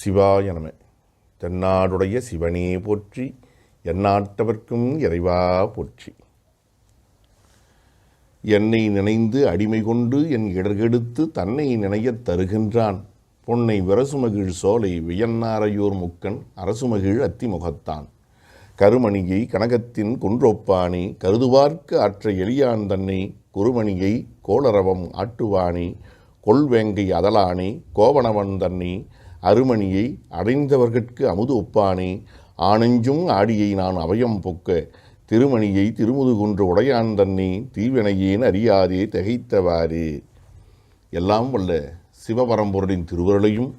சிவாய நம. தென்னாடுடைய சிவனே போற்றி, எந்நாட்டவர்க்கும் இறைவா போற்றி. என்னை நினைந்து அடிமை கொண்டு என் இடர்கெடுத்து தன்னை நினையத் தருகின்றான். பொன்னை விரசுமகிழ் சோலை வியன்னாரையோர் முக்கன் அரசுமகிழ் அத்திமுகத்தான். கருமணியை கனகத்தின் குன்றொப்பானே கருதுவார்க்கு ஆற்ற எளியான் தன்னை குருமணியை கோளரவம் ஆட்டுவானே கொள்வேங்கை அதலானே கோவணவன் தன்னை அருமணியை அடைந்தவர்கட்கு அமுது ஒப்பானே ஆனஞ்சும் ஆடியை நான் அவயம் பொக்க திருமணியை திருமுதுகுன்று உடையான் தன்னை தீவினையேன் அறியாதே திகைத்தவாறு. எல்லாம் வல்ல சிவபரம்பொருளின் திருவருளையும்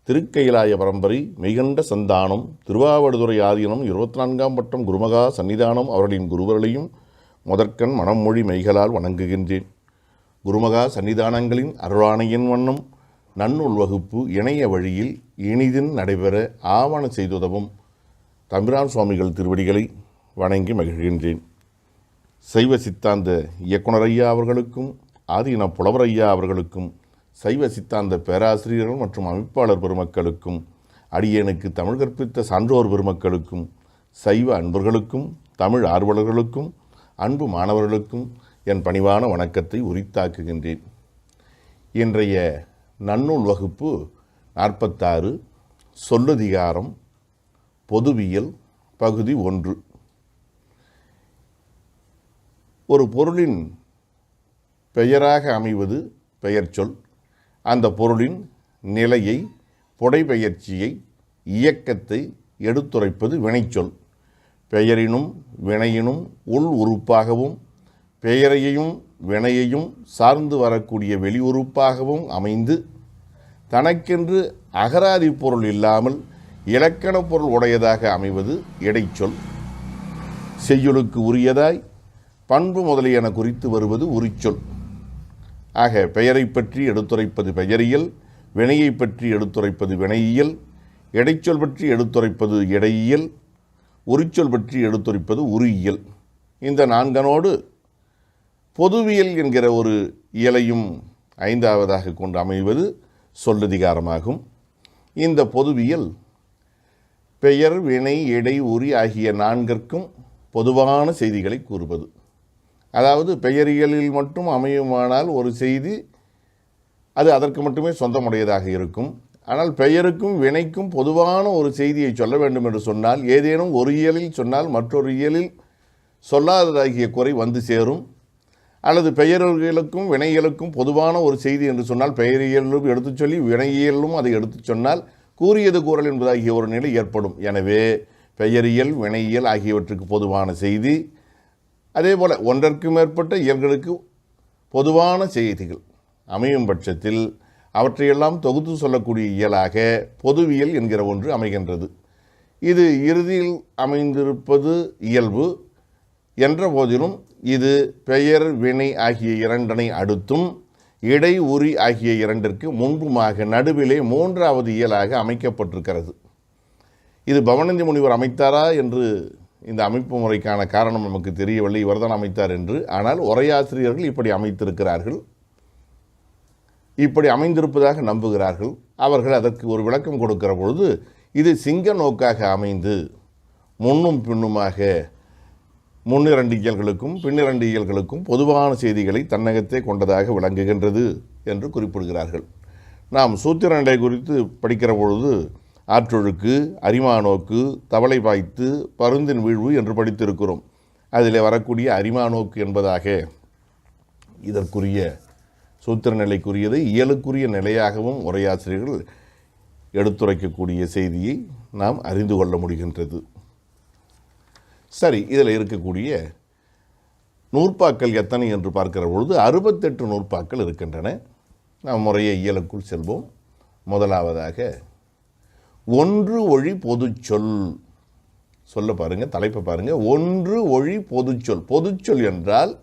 திருக்கைலாய பரம்பரை மெய்கண்ட சந்தானம் திருவாவடுதுறை ஆதீனம் 24ஆம் பட்டம் குருமகா சன்னிதானம் அவர்களின் குருவர்களையும் முதற்கண் மனமொழி மெய்களால் வணங்குகின்றேன். குருமகா சன்னிதானங்களின் அருளாணையின் வண்ணம் நன்னூல் வகுப்பு இணைய வழியில் இனிதின் நடைபெற ஆவண செய்துதவும் தம்பிரான் சுவாமிகள் திருவடிகளை வணங்கி மகிழ்கின்றேன். சைவ சித்தாந்த இயக்குனர் ஐயா அவர்களுக்கும் ஆதீன புலவர் ஐயா அவர்களுக்கும் சைவ சித்தாந்த பேராசிரியர்கள் மற்றும் அமைப்பாளர் பெருமக்களுக்கும் அடியேனுக்கு தமிழ் கற்பித்த சான்றோர் பெருமக்களுக்கும் சைவ அன்பர்களுக்கும் தமிழ் ஆர்வலர்களுக்கும் அன்பு மாணவர்களுக்கும் என் பணிவான வணக்கத்தை உரித்தாக்குகின்றேன். இன்றைய நன்னூல் வகுப்பு 46 சொல்லதிகாரம் பொதுவியல் பகுதி 1. ஒரு பொருளின் பெயராக அமைவது பெயர்ச்சொல். அந்த பொருளின் நிலையை, புடைபெயர்ச்சியை, இயக்கத்தை எடுத்துரைப்பது வினைச்சொல். பெயரினும் வினையினும் உள் உறுப்பாகவும் பெயரையும் வினையையும் சார்ந்து வரக்கூடிய வெளி உறுப்பாகவும் அமைந்து தனக்கென்று அகராதி பொருள் இல்லாமல் இலக்கண பொருள் உடையதாக அமைவது இடைச்சொல். செய்யுளுக்கு உரியதாய் பண்பு முதலியன குறித்து வருவது உரிச்சொல். ஆக பெயரை பற்றி எடுத்துரைப்பது பெயரியல், வினையை பற்றி எடுத்துரைப்பது வினையியல், இடைச்சொல் பற்றி எடுத்துரைப்பது இடையியல், உரிச்சொல் பற்றி எடுத்துரைப்பது உரியியல். இந்த நான்கனோடு பொதுவியல் என்கிற ஒரு இயலையும் 5ஆவதாக கொண்டு அமைவது சொல்லதிகாரமாகும். இந்த பொதுவியல் பெயர், வினை, இடை, உரி ஆகிய 4ற்கும் பொதுவான செய்திகளை கூறுவது. அதாவது பெயரியலில் மட்டும் அமையுமானால் ஒரு செய்தி அது அதற்கு மட்டுமே சொந்தமுடையதாக இருக்கும். ஆனால் பெயருக்கும் வினைக்கும் பொதுவான ஒரு செய்தியை சொல்ல வேண்டும் என்று சொன்னால் ஏதேனும் ஒரு இயலில் சொன்னால் மற்றொரு இயலில் சொல்லாததாகிய குறை வந்து சேரும். அல்லது பெயர்களுக்கும் வினைகளுக்கும் பொதுவான ஒரு செய்தி என்று சொன்னால் பெயரியலும் எடுத்துச் சொல்லி வினையியலும் அதை எடுத்துச் சொன்னால் கூறியது கூறல் என்பதாகிய ஒரு நிலை ஏற்படும். எனவே பெயரியல், வினையியல் ஆகியவற்றுக்கு பொதுவான செய்தி, அதே போல் ஒன்றற்கு மேற்பட்ட இயல்களுக்கு பொதுவான செய்திகள் அமையும் பட்சத்தில் அவற்றையெல்லாம் தொகுத்து சொல்லக்கூடிய இயலாக பொதுவியல் என்கிற ஒன்று அமைகின்றது. இது இறுதியில் அமைந்திருப்பது இயல்பு என்ற போதிலும் இது பெயர், வினை ஆகிய 2 அடுத்தும் இடை, உரி ஆகிய 2ற்கு முன்புமாக நடுவிலே 3வது இயலாக அமைக்கப்பட்டிருக்கிறது. இது பவனந்தி முனிவர் அமைத்தாரா என்று இந்த அமைப்பு முறைக்கான காரணம் நமக்கு தெரியவில்லை, இவர்தான் அமைத்தார் என்று. ஆனால் உரையாசிரியர்கள் இப்படி அமைத்திருக்கிறார்கள், இப்படி அமைந்திருப்பதாக நம்புகிறார்கள். அவர்கள் அதற்கு ஒரு விளக்கம் கொடுக்கிற பொழுது இது சிங்க நோக்காக அமைந்து முன்னும் பின்னுமாக முன்னிரண்டு இயல்களுக்கும் பின்னிரண்டு இயல்களுக்கும் பொதுவான செய்திகளை தன்னகத்தே கொண்டதாக விளங்குகின்றது என்று குறிப்பிடுகிறார்கள். நாம் சூத்திர நிலை குறித்து படிக்கிற பொழுது ஆற்றொழுக்கு, அரிமானோக்கு, தவளை பாய்த்து, பருந்தின் வீழ்வு என்று படித்திருக்கிறோம். அதில் வரக்கூடிய அரிமானோக்கு என்பதாக இதற்குரிய சூத்திர நிலைக்குரியதை இயலுக்குரிய நிலையாகவும் உரையாசிரியர்கள் எடுத்துரைக்கக்கூடிய செய்தியை நாம் அறிந்து கொள்ள முடிகின்றது. சரி, இதில் இருக்கக்கூடிய நூற்பாக்கள் எத்தனை என்று பார்க்கிற பொழுது 68 நூற்பாக்கள் இருக்கின்றன. நாம் முறையே இயலுக்குள் செல்வோம். முதலாவதாக ஒன்று ஒழி பொதுச்சொல். சொல்ல பாருங்கள், தலைப்பை பாருங்கள். ஒன்று ஒழி பொதுச்சொல். பொதுச்சொல் என்றால்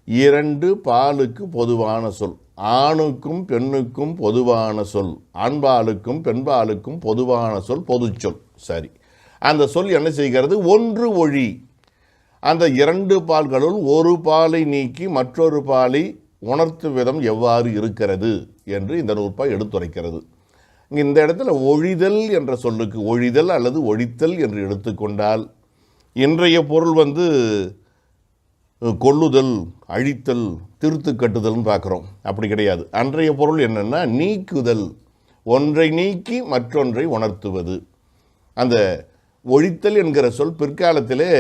2 பாலுக்கு பொதுவான சொல். ஆணுக்கும் பெண்ணுக்கும் பொதுவான சொல், ஆண்பாலுக்கும் பெண்பாலுக்கும் பொதுவான சொல் பொதுச்சொல். சரி, அந்த சொல் என்ன செய்கிறது? ஒன்று ஒழி. அந்த 2 பால்களுள் ஒரு பாலை நீக்கி மற்றொரு பாலை உணர்த்தும் விதம் எவ்வாறு இருக்கிறது என்று இந்த நூற்பா எடுத்துரைக்கிறது. இங்கே இந்த இடத்துல ஒழிதல் என்ற சொல்லுக்கு ஒழிதல் அல்லது ஒழித்தல் என்று எடுத்துக்கொண்டால் இன்றைய பொருள் கொல்லுதல், அழித்தல், திருத்து கட்டுதல்னு பார்க்குறோம். அப்படி கிடையாது. அன்றைய பொருள் என்னென்னா நீக்குதல், ஒன்றை நீக்கி மற்றொன்றை உணர்த்துவது. அந்த ஒழித்தல் என்கிற சொல் பிற்காலத்திலே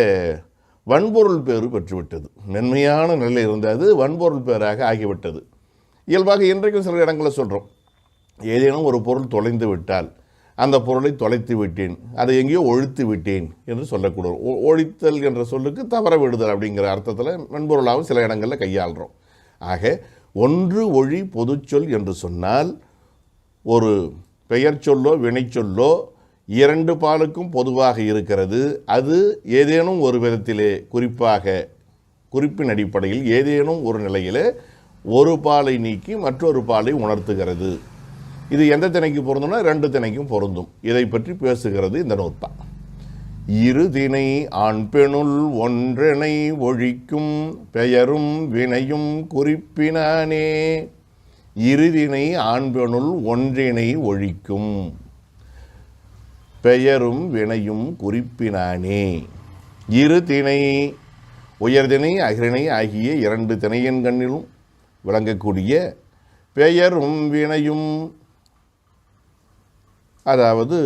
வன்பொருள் பேறு பெற்றுவிட்டது. மென்மையான நிலை இருந்தது, வன்பொருள் பேராக ஆகிவிட்டது. இயல்பாக இன்றைக்கும் சில இடங்களில் சொல்கிறோம், ஏதேனும் ஒரு பொருள் தொலைந்து விட்டால் அந்த பொருளை தொலைத்து விட்டேன், அதை எங்கேயோ ஒழித்து விட்டேன் என்று சொல்லக்கூடாது. ஒழித்தல் என்ற சொல்லுக்கு தவற விடுதல் அப்படிங்கிற அர்த்தத்தில் மென்பொருளாகவும் சில இடங்களில் கையாளுறோம். ஆக ஒன்று ஒழி பொதுச்சொல் என்று சொன்னால் ஒரு பெயர் சொல்லோ வினை சொல்லோ இரண்டு பாலுக்கும் பொதுவாக இருக்கிறது. அது ஏதேனும் ஒரு விதத்திலே குறிப்பின் அடிப்படையில் ஏதேனும் ஒரு நிலையில் ஒரு பாலை நீக்கி மற்றொரு பாலை உணர்த்துகிறது. இது எந்த திணைக்கு பொருந்தும்னா ரெண்டு திணைக்கும் பொருந்தும். இதை பற்றி பேசுகிறது இந்த நூற்பா. இரு திணை ஆண் பெணுள் ஒன்றனை ஒழிக்கும் பெயரும் வினையும் குறிப்பினானே. இருதினை ஆண் பெணுள் ஒன்றினை ஒழிக்கும் பெயரும் வினையும் குறிப்பினானே. இரு திணை, உயர்திணை அகிரிணை ஆகிய இரண்டு திணையின் கண்ணிலும் விளங்கக்கூடிய பெயரும் வினையும், அதாவது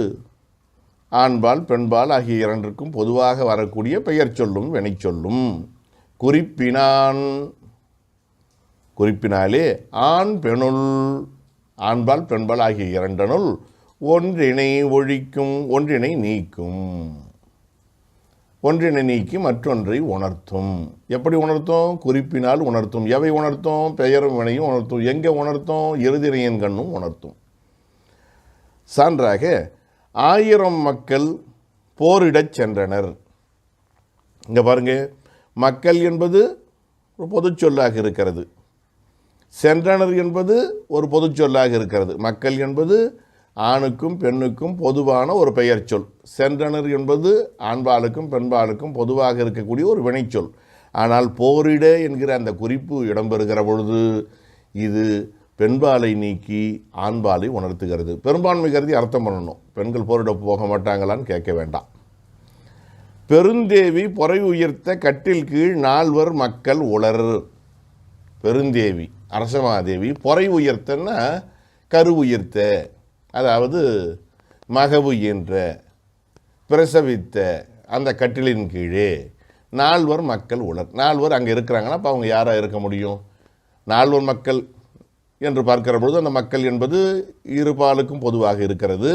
ஆண்பால் பெண்பால் ஆகிய இரண்டிற்கும் பொதுவாக வரக்கூடிய பெயர் சொல்லும் வினை சொல்லும் குறிப்பினாலே ஆண் பெணுள், ஆண்பால் பெண்பால் ஆகிய இரண்டனுள் ஒன்றினை ஒழிக்கும், ஒன்றினை நீக்கும், ஒன்றினை நீக்கி மற்றொன்றை உணர்த்தும். எப்படி உணர்த்தும்? குறிப்பினால் உணர்த்தும். எவை உணர்த்தும்? பெயரும் வினையும் உணர்த்தும். எங்கே உணர்த்தும்? இருதிணையின் கண்ணும் உணர்த்தும். சான்றாக 1000 மக்கள் போரிடச் சென்றனர். இங்கே பாருங்க, மக்கள் என்பது ஒரு பொதுச்சொல்லாக இருக்கிறது, சென்றனர் என்பது ஒரு பொதுச்சொல்லாக இருக்கிறது. மக்கள் என்பது ஆணுக்கும் பெண்ணுக்கும் பொதுவான ஒரு பெயர் சொல். சென்றனர் என்பது ஆண்பாலுக்கும் பெண்பாலுக்கும் பொதுவாக இருக்கக்கூடிய ஒரு வினைச்சொல். ஆனால் போரிட என்கிற அந்த குறிப்பு இடம்பெறுகிற பொழுது இது பெண்பாலை நீக்கி ஆண்பாலை உணர்த்துகிறது. பெரும்பான்மை கருதி அர்த்தம் பண்ணணும். பெண்கள் போரிட போக மாட்டாங்களான்னு கேட்க வேண்டாம். பெருந்தேவி பொறை உயர்த்த கட்டில் கீழ் 4 மக்கள் உளர். பெருந்தேவி அரசமாதேவி பொறை உயர்த்தன்னா கரு உயர்த்த, அதாவது மகவு என்ற பிரசவித்த அந்த கட்டிலின் கீழே 4 மக்கள் உளர். 4 அங்கே இருக்கிறாங்கன்னா அப்போ அவங்க யாராக இருக்க முடியும்? 4 மக்கள் என்று பார்க்கிற பொழுது அந்த மக்கள் என்பது இரு பாலுக்கும் பொதுவாக இருக்கிறது,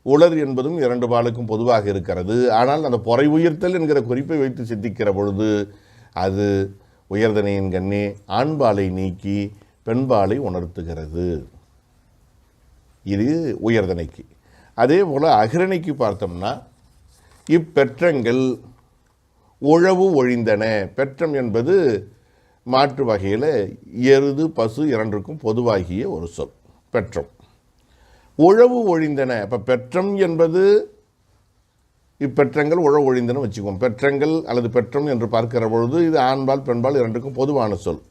உளர் என்பதும் 2 பாலுக்கும் பொதுவாக இருக்கிறது. ஆனால் அந்த பொறை உயர்த்தல் என்கிற குறிப்பை வைத்து சிந்திக்கிற பொழுது அது உயர்தனையின் கண்ணே ஆண்பாலை நீக்கி பெண்பாலை உணர்த்துகிறது. இது உயர்தனைக்கு. அதே போல் அகிரணைக்கு பார்த்தோம்னா இப்பெற்றங்கள் உழவு ஒழிந்தன. பெற்றம் என்பது மாற்று வகையில் எருது பசு இரண்டுக்கும் பொதுவாகிய ஒரு சொல் பெற்றம். உழவு ஒழிந்தன. இப்போ பெற்றம் என்பது இப்பெற்றங்கள் உழவு ஒழிந்தன வச்சுக்குவோம். பெற்றங்கள் அல்லது பெற்றம் என்று பார்க்கிற பொழுது இது ஆண்பால் பெண்பால் இரண்டுக்கும் பொதுவான சொல்.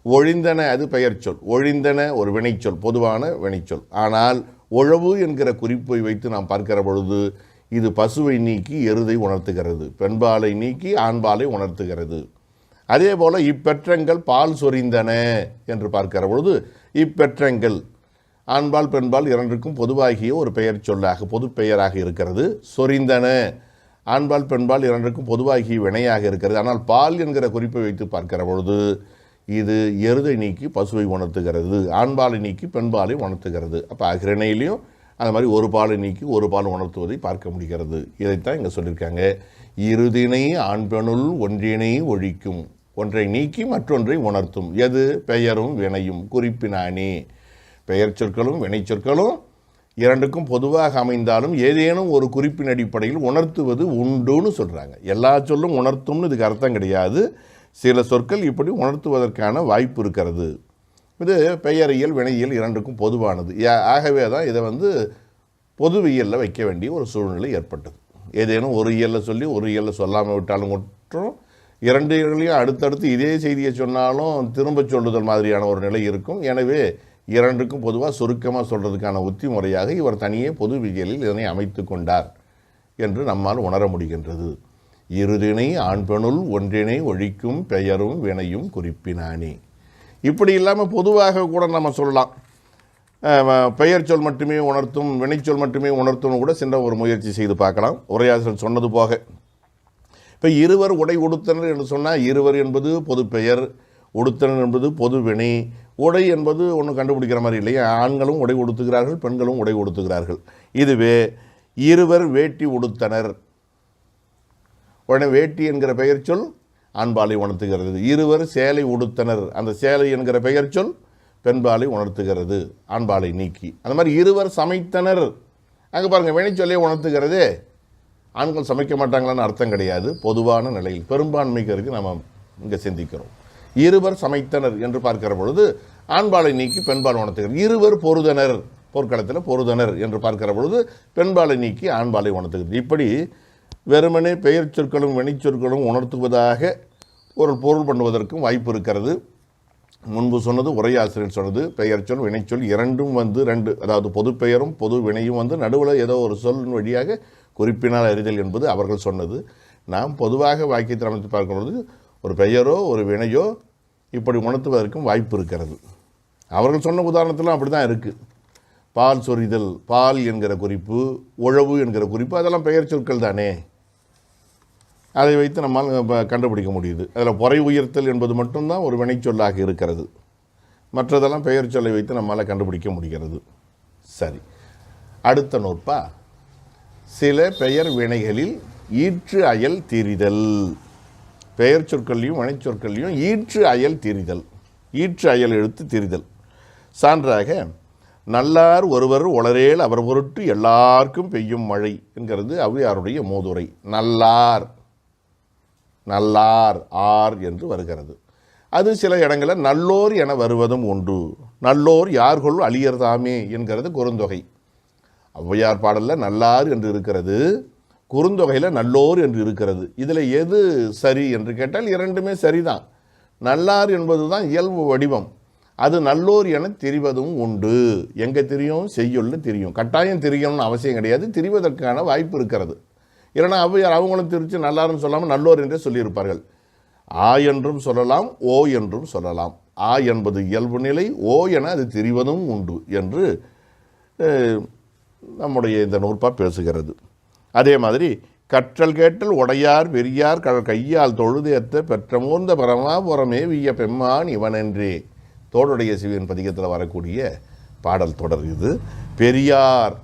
ஒழிந்தன அது பெயர் சொல், ஒழிந்தன ஒரு வினைச்சொல், பொதுவான வினைச்சொல். ஆனால் உழவு என்கிற குறிப்பை வைத்து நாம் பார்க்கிற பொழுது இது பசுவை நீக்கி எருதை உணர்த்துகிறது, பெண்பாலை நீக்கி ஆண்பாலை உணர்த்துகிறது. அதே போல் இப்பெற்றங்கள் பால் சொரிந்தன என்று பார்க்கிற பொழுது இப்பெற்றங்கள் ஆண்பால் பெண்பால் இரண்டுக்கும் பொதுவாகிய ஒரு பெயர் சொல்லாக பொது பெயராக இருக்கிறது. சொரிந்தன ஆண்பால் பெண்பால் இரண்டுக்கும் பொதுவாகிய வினையாக இருக்கிறது. ஆனால் பால் என்கிற குறிப்பை வைத்து பார்க்கிற பொழுது இது எருதை நீக்கி பசுவை உணர்த்துகிறது, ஆண்பாலை நீக்கி பெண்பாலை உணர்த்துகிறது. அப்போ அகிரணையிலையும் அந்த மாதிரி ஒரு பாலை நீக்கி ஒரு பால் உணர்த்துவதை பார்க்க முடிகிறது. இதைத்தான் இங்கே சொல்லியிருக்காங்க. இருதினை ஆண் பெணுள் ஒன்றினை ஒழிக்கும், ஒன்றை நீக்கி மற்றொன்றை உணர்த்தும். எது? பெயரும் வினையும் குறிப்பினானே. பெயர் சொற்களும் வினை சொற்களும் இரண்டுக்கும் பொதுவாக அமைந்தாலும் ஏதேனும் ஒரு குறிப்பின் அடிப்படையில் உணர்த்துவது உண்டுன்னு சொல்கிறாங்க. எல்லா சொல்லும் உணர்த்தும்னு இதுக்கு அர்த்தம் கிடையாது. சில சொற்கள் இப்படி உணர்த்துவதற்கான வாய்ப்பு இருக்கிறது. இது பெயரியல் வினையியல் இரண்டுக்கும் பொதுவானது. ஆகவே தான் இதை பொதுவியலில் வைக்க வேண்டிய ஒரு சூழ்நிலை ஏற்பட்டது. ஏதேனும் ஒரு இயலில் சொல்லி ஒரு இயலில் சொல்லாமல் விட்டாலும் மட்டும் இரண்டு இயலையும் அடுத்தடுத்து இதே செய்தியை சொன்னாலும் திரும்ப சொல்லுதல் மாதிரியான ஒரு நிலை இருக்கும். எனவே இரண்டுக்கும் பொதுவாக சுருக்கமாக சொல்கிறதுக்கான உத்தி முறையாக இவர் தனியே பொது விதிகளில் இதனை அமைத்து கொண்டார் என்று நம்மால் உணர முடிகின்றது. இருதினை ஆண்பெணுள் ஒன்றினை ஒழிக்கும் பெயரும் வினையும் குறிப்பினானே. இப்படி இல்லாமல் பொதுவாக கூட நம்ம சொல்லலாம். பெயர் சொல் மட்டுமே உணர்த்தும், வினைச்சொல் மட்டுமே உணர்த்தும் கூட சென்ற ஒரு முயற்சி செய்து பார்க்கலாம். உரையாசிரியர் சொன்னது போக இப்போ இருவர் உடை உடுத்தனர் என்று சொன்னால் இருவர் என்பது பொது பெயர், உடுத்தனர் என்பது பொது வினை. உடை என்பது ஒன்று கண்டுபிடிக்கிற மாதிரி இல்லையா? ஆண்களும் உடை உடுத்துகிறார்கள், பெண்களும் உடை உடுத்துகிறார்கள். இதுவே இருவர் வேட்டி உடுத்தனர், உடனே வேட்டி என்கிற பெயர் சொல் ஆண்பாலை உணர்த்துகிறது. இருவர் சேலை உடுத்தனர், அந்த சேலை என்கிற பெயர் சொல் பெண்பாலை உணர்த்துகிறது, ஆண்பாலை நீக்கி. அந்த மாதிரி இருவர் சமைத்தனர், அங்கே பாருங்கள் வினைச்சொல்லையே உணர்த்துகிறது. ஆண்கள் சமைக்க மாட்டாங்களான்னு அர்த்தம் கிடையாது. பொதுவான நிலையில் பெரும்பான்மைக்கு நம்ம இங்கே சிந்திக்கிறோம். இருவர் சமைத்தனர் என்று பார்க்கிற பொழுது ஆண்பாலை நீக்கி பெண்பால் உணர்த்துகிறது. இருவர் பொருதனர், போர்க்களத்தில் பொருதனர் என்று பார்க்கிற பொழுது பெண்பாலை நீக்கி ஆண்பாலை உணர்த்துகிறது. இப்படி வெறுமனே பெயர் சொற்களும் வினைச்சொற்களும் உணர்த்துவதாக ஒரு பொருள் பண்ணுவதற்கும் வாய்ப்பு இருக்கிறது. முன்பு சொன்னது உரையாசிரியர் சொன்னது, பெயர் சொல் வினைச்சொல் இரண்டும் ரெண்டு, அதாவது பொது பெயரும் பொது வினையும் நடுவில் ஏதோ ஒரு சொல் வழியாக குறிப்பினால் அறிதல் என்பது அவர்கள் சொன்னது. நாம் பொதுவாக வாக்கியத்தை அமைத்து பார்க்கும்பொழுது ஒரு பெயரோ ஒரு வினையோ இப்படி உணர்த்துவதற்கும் வாய்ப்பு இருக்கிறது. அவர்கள் சொன்ன உதாரணத்திலும் அப்படி தான் இருக்குது. பால் சொரிதல், பால் என்கிற குறிப்பு, உழவு என்கிற குறிப்பு, அதெல்லாம் பெயர் சொற்கள் தானே. அதை வைத்து நம்மால் கண்டுபிடிக்க முடியுது. அதில் பொறை உயர்த்தல் என்பது மட்டும்தான் ஒரு வினைச்சொல்லாக இருக்கிறது. மற்றதெல்லாம் பெயர் சொல்லை வைத்து நம்மால் கண்டுபிடிக்க முடிகிறது. சரி, அடுத்த நூற்பா சில பெயர் வினைகளில் ஈற்று அயல் திரிதல். பெயர் சொற்கள்லையும் வினைச்சொற்கள்லையும் ஈற்று அயல் திரிதல், ஈற்று அயல் எழுத்து திரிதல். சான்றாக நல்லார் ஒருவர் உளரேல் அவர் பொருட்டு எல்லாருக்கும் பெய்யும் மழை என்கிறது ஔவையாருடைய மூதுரை. நல்லார், நல்லார் ஆர் என்று வருகிறது. அது சில இடங்களில் நல்லோர் என வருவதும் உண்டு. நல்லோர் யார்கொள் அழியர்தாமே என்கிறது குறுந்தொகை. ஔவையார் பாடலில் நல்லார் என்று இருக்கிறது, குறுந்தொகையில் நல்லோர் என்று இருக்கிறது. இதில் எது சரி என்று கேட்டால் இரண்டுமே சரிதான். நல்லார் என்பது தான் இயல்பு வடிவம். அது நல்லோர் என தெரிவதும் உண்டு. எங்கே தெரியும்? செய்யுள்ள தெரியும். கட்டாயம் தெரியணும்னு அவசியம் கிடையாது, தெரிவதற்கான வாய்ப்பு இருக்கிறது. இல்லைனா ஔவையார் அவங்களும் திரிச்சு நல்லாருன்னு சொல்லாமல் நல்லோர் என்றே சொல்லியிருப்பார்கள். ஆ என்றும் சொல்லலாம், ஓ என்றும் சொல்லலாம். ஆ என்பது இயல்பு நிலை, ஓ என அது தெரிவதும் உண்டு என்று நம்முடைய இந்த நூற்பா பேசுகிறது. அதே மாதிரி கற்றல் கேட்டல் உடையார் பெரியார் கையால் தொழுதேத்த பெற்ற மூர்ந்த பரமாபுரமே விய பெம்மான் இவனென்றே தோடுடைய சிவியன் பதிகத்தில் வரக்கூடிய பாடல் தொடர் இது. பெரியார்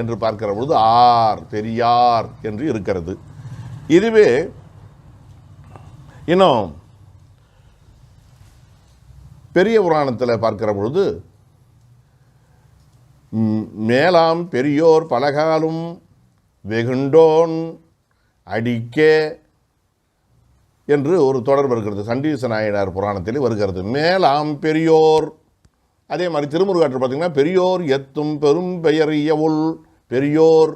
என்று பார்க்கிற பொழுது ஆர், பெரியார் என்று இருக்கிறது. இதுவே இன்னும் பெரிய புராணத்தில் பார்க்கிற பொழுது மேலாம் பெரியோர் பலகாலும் வெகுண்டோன் அடிக்கே என்று ஒரு தொடர் வருகிறது. சண்டீச நாயனார் புராணத்தில் வருகிறது. மேலாம் பெரியோர். அதே மாதிரி திருமுருகாற்று பார்த்தீங்கன்னா பெரியோர் எத்தும் பெரும் பெயரியவுள் பெரியோர்.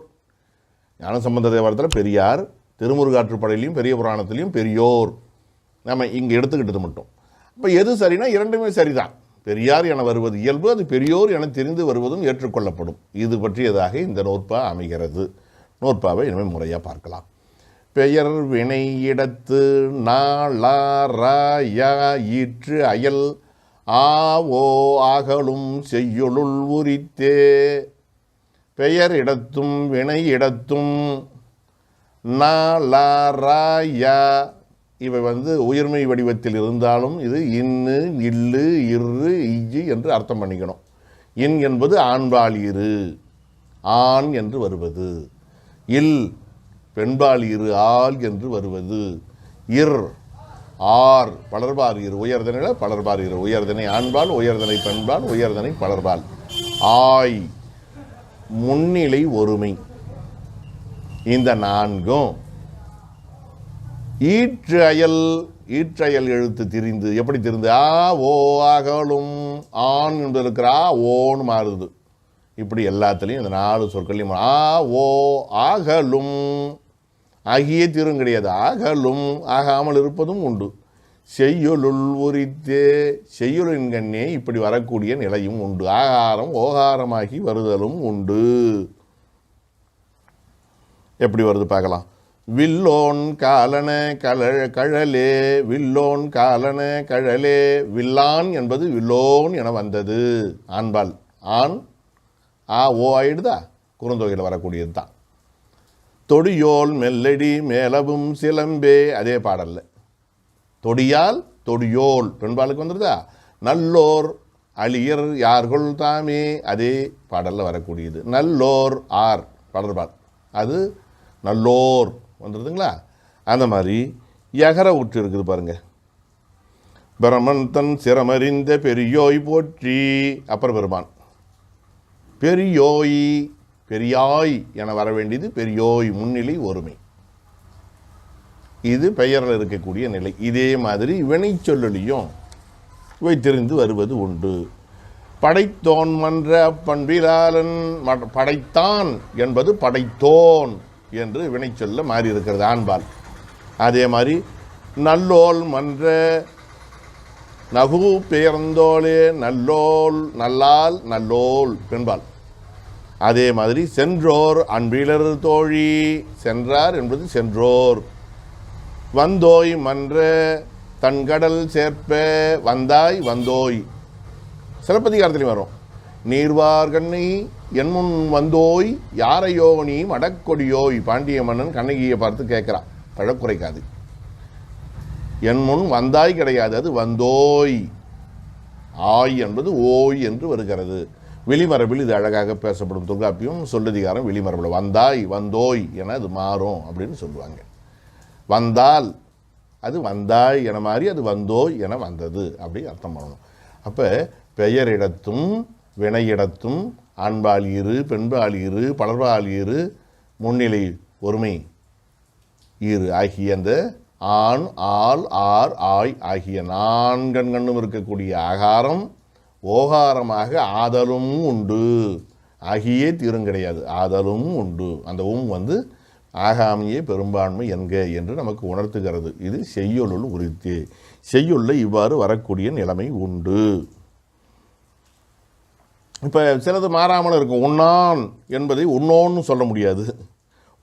ஞானசம்பந்த தேவாரத்தில் பெரியார், திருமுருகாற்றுப்படையிலையும் பெரிய புராணத்திலையும் பெரியோர். நம்ம இங்கே எடுத்துக்கிட்டது மட்டும். இப்போ எது சரினா இரண்டுமே சரிதான். பெரியார் என வருவது இயல்பு, அது பெரியோர் என தெரிந்து வருவதும் ஏற்றுக்கொள்ளப்படும். இது பற்றியதாக இந்த நூற்பா அமைகிறது. நூற்பாவை இனிமேல் முறையாக பார்க்கலாம். பெயர் வினை இடத்து நாளாராயா ஈற்று அயல் ஆவோ ஆகலும் செய்யுளுள் உரித்தே. பெயர் இடத்தும் வினை இடத்தும் நாளாராயா இவை உயிர்மை வடிவத்தில் இருந்தாலும் இது இன்னு இல்லு இரு இஜ்ஜு என்று அர்த்தம் பண்ணிக்கணும். இன் என்பது ஆண்பால் இரு, ஆண் என்று வருவது. இல் பெண்பால் இரு, ஆள் என்று வருவது. இர் ஆர் பலர்பால் இரு, உயர்தனை பலர்பால் இரு, உயர்தனை ஆண்பால், உயர்தனை பெண்பால், உயர்தனை பலர்பால். ஆய் முன்னிலை ஒருமை. இந்த நான்கும் ஈற்று அயல், ஈற்றயல் எழுத்து திரிந்து. எப்படி திரிந்து? ஆ ஓ அகலும் ஆண் என்று இருக்கிற ஆ ஓன்னு மாறுது. இப்படி எல்லாத்துலேயும் இந்த 4 சொற்களையும் ஆ ஓ ஆகலும், ஆகிய தீரும் கிடையாது, ஆகலும் ஆகாமல் இருப்பதும் உண்டு. செய்யுளுள் உரித்தே, செய்யுளின் கண்ணே இப்படி வரக்கூடிய நிலையும் உண்டு. ஆகாரம் ஓகாரமாகி வருதலும் உண்டு. எப்படி வருது பார்க்கலாம். வில்லோன் காலன கழலே, வில்லோன் காலன கழலே, வில்லான் என்பது வில்லோன் என வந்தது. ஆண்பால். ஆண் ஆ ஓ ஆயிடுதா, குறுந்தொகையில் வரக்கூடியது தான். தொடியோல் மெல்லடி மேலவும் சிலம்பே, அதே பாடல்ல தொடியால் தொடியோல் பெண்பாலுக்கு வந்துடுதா. நல்லோர் அழியர் யார்கள் தாமே, அதே பாடலில் வரக்கூடியது. நல்லோர் ஆர் பாடல்பால், அது நல்லோர் வந்துடுதுங்களா. அந்த மாதிரி யகர உற்று இருக்குது பாருங்க. பிரமன் தன் சிரமறிந்த பெரியோய் போற்றி, அப்புறம் பெருமான். பெரியோய் பெரியாய் என வர வேண்டியது பெரியோய், முன்னிலை ஒருமை. இது பெயரில் இருக்கக்கூடிய நிலை. இதே மாதிரி வினை சொல்லலையும் வைத்திருந்து வருவது உண்டு. படைத்தோன் மன்ற பண்பிலாளன், படைத்தான் என்பது படைத்தோன் என்று வினை சொல்ல மாறி இருக்கிறது ஆண்பால். அதே மாதிரி நல்லோல் மன்ற நகு பெயர்ந்தோலே, நல்லோல் நல்லால் நல்லோல் பெண்பால். அதே மாதிரி சென்றோர் அன்பிலர் தோழி, சென்றார் என்பது சென்றோர். வந்தோய் மன்ற தன்கடல் சேர்ப்ப, வந்தாய் வந்தோய் சிலப்பதிகாரத்திலையும் வரும். நீர்வார் கண்ணை என் முன் வந்தோய் யாரையோ நீ மடக்கொடியோய், பாண்டிய மன்னன் கண்ணகியை பார்த்து கேட்குறான், பழக்குறைக்காது. என் முன் வந்தாய் கிடையாது, அது வந்தோய். ஆய் என்பது ஓய் என்று வருகிறது. வெளிமரபில் இது அழகாக பேசப்படும். தொல்காப்பியம் சொல்லதிகாரம் வெளிமரபில் வந்தாய் வந்தோய் என அது மாறும் அப்படின்னு சொல்லுவாங்க. வந்தால் அது வந்தாய் என மாறி அது வந்தோய் என வந்தது அப்படி அர்த்தம் பண்ணணும். அப்போ பெயரிடத்தும் வினையிடத்தும் ஆண்பால் இரு பெண்பால் இரு பலர்பால் இரு முன்னிலை ஒருமை இரு ஆகிய அந்த ஆண் ஆள் ஆர் ஆய் ஆகிய நான்கண்ணும் இருக்கக்கூடிய ஆகாரம் ஓகாரமாக ஆதலும் உண்டு. ஆகியே தீரும் கிடையாது, ஆதலும் உண்டு. அந்த வந்து ஆகாமையே பெரும்பான்மை என்க என்று நமக்கு உணர்த்துகிறது. இது செய்யுளுள் உரித்தே. செய்யுள்ள இவ்வாறு வரக்கூடிய நிலைமை உண்டு. இப்போ சிலது மாறாமல் இருக்கும். உண்ணான் என்பதை உண்ணோன்னு சொல்ல முடியாது,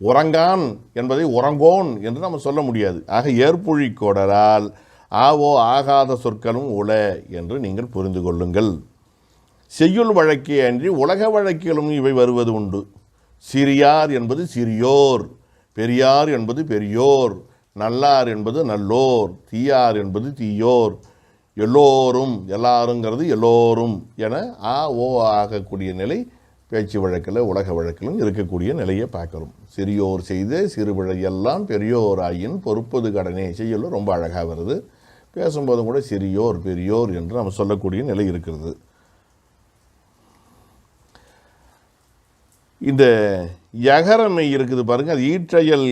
உறங்கான் என்பதை உறங்கோன் என்று நம்ம சொல்ல முடியாது. ஆக ஏற்புழி கோடரால் ஆவோ ஆகாத சொற்களும் உள என்று நீங்கள் புரிந்து கொள்ளுங்கள். செய்யுள் வழக்கே அன்றி உலக வழக்கிலும் இவை வருவது உண்டு. சிறியார் என்பது சிறியோர், பெரியார் என்பது பெரியோர், நல்லார் என்பது நல்லோர், தீயார் என்பது தீயோர், எல்லோரும் எல்லாருங்கிறது எல்லோரும் என ஆ ஓ ஆகக்கூடிய நிலை பேச்சு வழக்கில் உலக வழக்கிலும் இருக்கக்கூடிய நிலையை பார்க்கிறோம். சிறியோர் செய்த சிறுபிழை எல்லாம் பெரியோர் ஆயின் பொறுப்பது கடனே செய்யுள்ள ரொம்ப அழகாக வருது. பேசும்போதும் கூட சிறியோர் பெரியோர் என்று நம்ம சொல்லக்கூடிய நிலை இருக்கிறது. இந்த யகரமை இருக்குது பாருங்க, அது ஈற்றயல்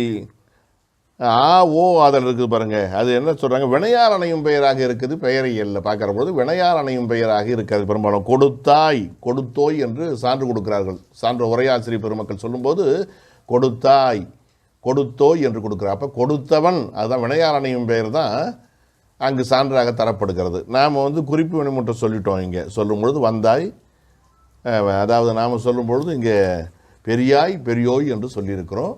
ஆ ஓ ஆதல் இருக்குது பாருங்க. அது என்ன சொல்றாங்க, வினையார் அணையும் பெயராக இருக்குது. பெயரையல்ல பார்க்கிற பொழுது வினையார் அணையும் பெயராக இருக்கிறது. பெரும்பாலும் கொடுத்தாய் கொடுத்தோய் என்று சான்று கொடுக்கிறார்கள். சான்று உரையாசிரியர் பெருமக்கள் சொல்லும்போது கொடுத்தாய் கொடுத்தோய் என்று கொடுக்கிறார். அப்போ கொடுத்தவன் அதுதான் வினையார் அணையும் பெயர் தான் அங்கு சான்றாக தரப்படுகிறது. நாம் குறிப்பு வினைமுற்றை சொல்லிட்டோம். இங்கே சொல்லும் பொழுது வந்தாய், அதாவது நாம் சொல்லும் பொழுது இங்கே பெரியாய் பெரியோய் என்று சொல்லியிருக்கிறோம்.